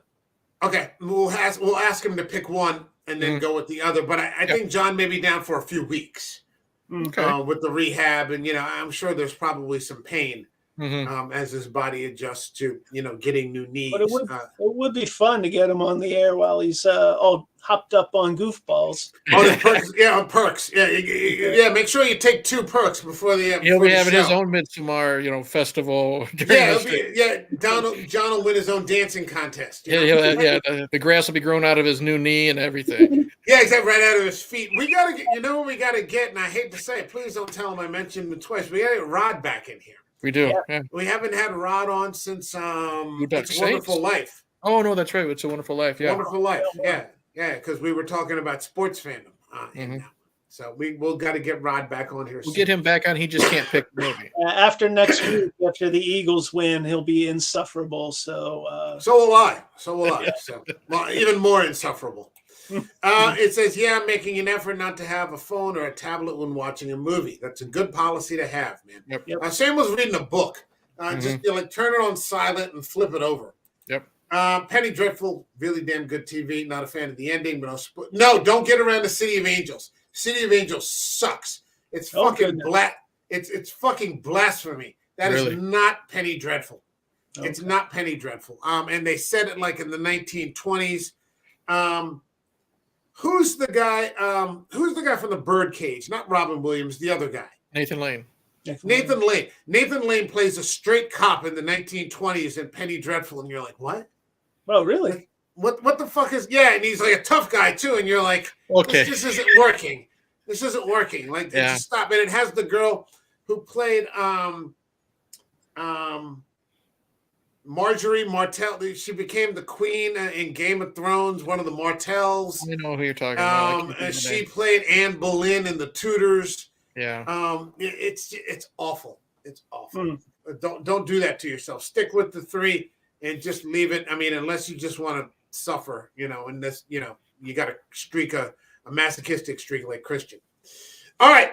[SPEAKER 1] Okay, we'll ask him to pick one and then go with the other. But I think John may be down for a few weeks with the rehab, and I'm sure there's probably some pain as his body adjusts to getting new knees.
[SPEAKER 3] But it would be fun to get him on the air while he's all hopped up on goofballs.
[SPEAKER 1] Oh, the perks, on perks. Yeah. Make sure you take 2 perks before the.
[SPEAKER 2] He'll be having his own Midsommar, festival.
[SPEAKER 1] John will win his own dancing contest.
[SPEAKER 2] The grass will be growing out of his new knee and everything.
[SPEAKER 1] Yeah, exactly, right out of his feet. We gotta get. What we gotta get, and I hate to say it. Please don't tell him I mentioned it twice. We gotta get Rod back in here.
[SPEAKER 2] We do. Yeah.
[SPEAKER 1] We haven't had Rod on since It's a Wonderful Life.
[SPEAKER 2] Oh no, that's right. It's a Wonderful Life. Yeah.
[SPEAKER 1] Wonderful Life. Yeah, because we were talking about sports fandom. So we'll got to get Rod back on here.
[SPEAKER 2] We'll get him back on. He just can't pick the movie.
[SPEAKER 3] After next week, after the Eagles win, he'll be insufferable. So
[SPEAKER 1] will I. So even more insufferable. It says, I'm making an effort not to have a phone or a tablet when watching a movie. That's a good policy to have, man.
[SPEAKER 2] Yep.
[SPEAKER 1] Same was reading a book. Just turn it on silent and flip it over.
[SPEAKER 2] Yep.
[SPEAKER 1] Penny Dreadful, really damn good TV. Not a fan of the ending, but don't get around the City of Angels. City of Angels sucks. It's fucking it's fucking blasphemy. That is not Penny Dreadful. Okay. It's not Penny Dreadful. And they said it like in the 1920s. Who's the guy from the Birdcage? Not Robin Williams, the other guy.
[SPEAKER 2] Nathan Lane.
[SPEAKER 1] Nathan Lane plays a straight cop in the 1920s in Penny Dreadful, and you're like, what?
[SPEAKER 3] Oh, really?
[SPEAKER 1] What the fuck is? Yeah, and he's like a tough guy too, and you're like,
[SPEAKER 2] okay,
[SPEAKER 1] this isn't working. This isn't working. Like, just stop. And it has the girl who played Marjorie Martell. She became the queen in Game of Thrones, one of the Martells.
[SPEAKER 2] I know who you're talking about.
[SPEAKER 1] And she played Anne Boleyn in The Tudors.
[SPEAKER 2] Yeah.
[SPEAKER 1] It's awful. It's awful. Don't do that to yourself. Stick with the 3 and just leave it. I mean, unless you just want to suffer, and this, you got to streak a masochistic streak like Christian. All right.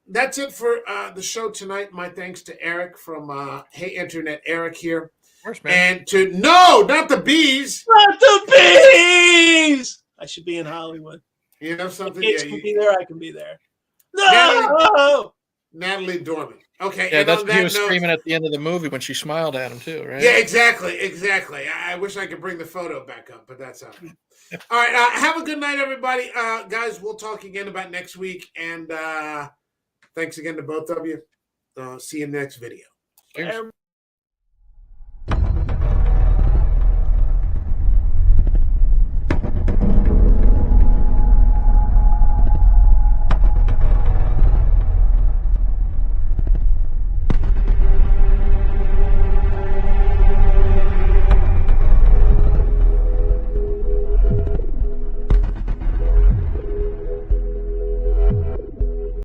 [SPEAKER 1] That's it for the show tonight. My thanks to Eric from Hey Internet Eric here.
[SPEAKER 2] Of course, man.
[SPEAKER 1] And not the bees.
[SPEAKER 3] Not the bees. I should be in Hollywood.
[SPEAKER 1] You know something?
[SPEAKER 3] Kids can be there. I can be there. No.
[SPEAKER 1] Natalie Dormer. Okay.
[SPEAKER 2] Yeah,
[SPEAKER 1] and
[SPEAKER 2] that's
[SPEAKER 1] on
[SPEAKER 2] what he
[SPEAKER 1] that
[SPEAKER 2] was
[SPEAKER 1] note,
[SPEAKER 2] screaming at the end of the movie when she smiled at him too, right?
[SPEAKER 1] yeah, exactly. I wish I could bring the photo back up, but that's all right. All right. Have a good night, everybody. Guys, we'll talk again about next week. And thanks again to both of you. See you next video.
[SPEAKER 2] Cheers.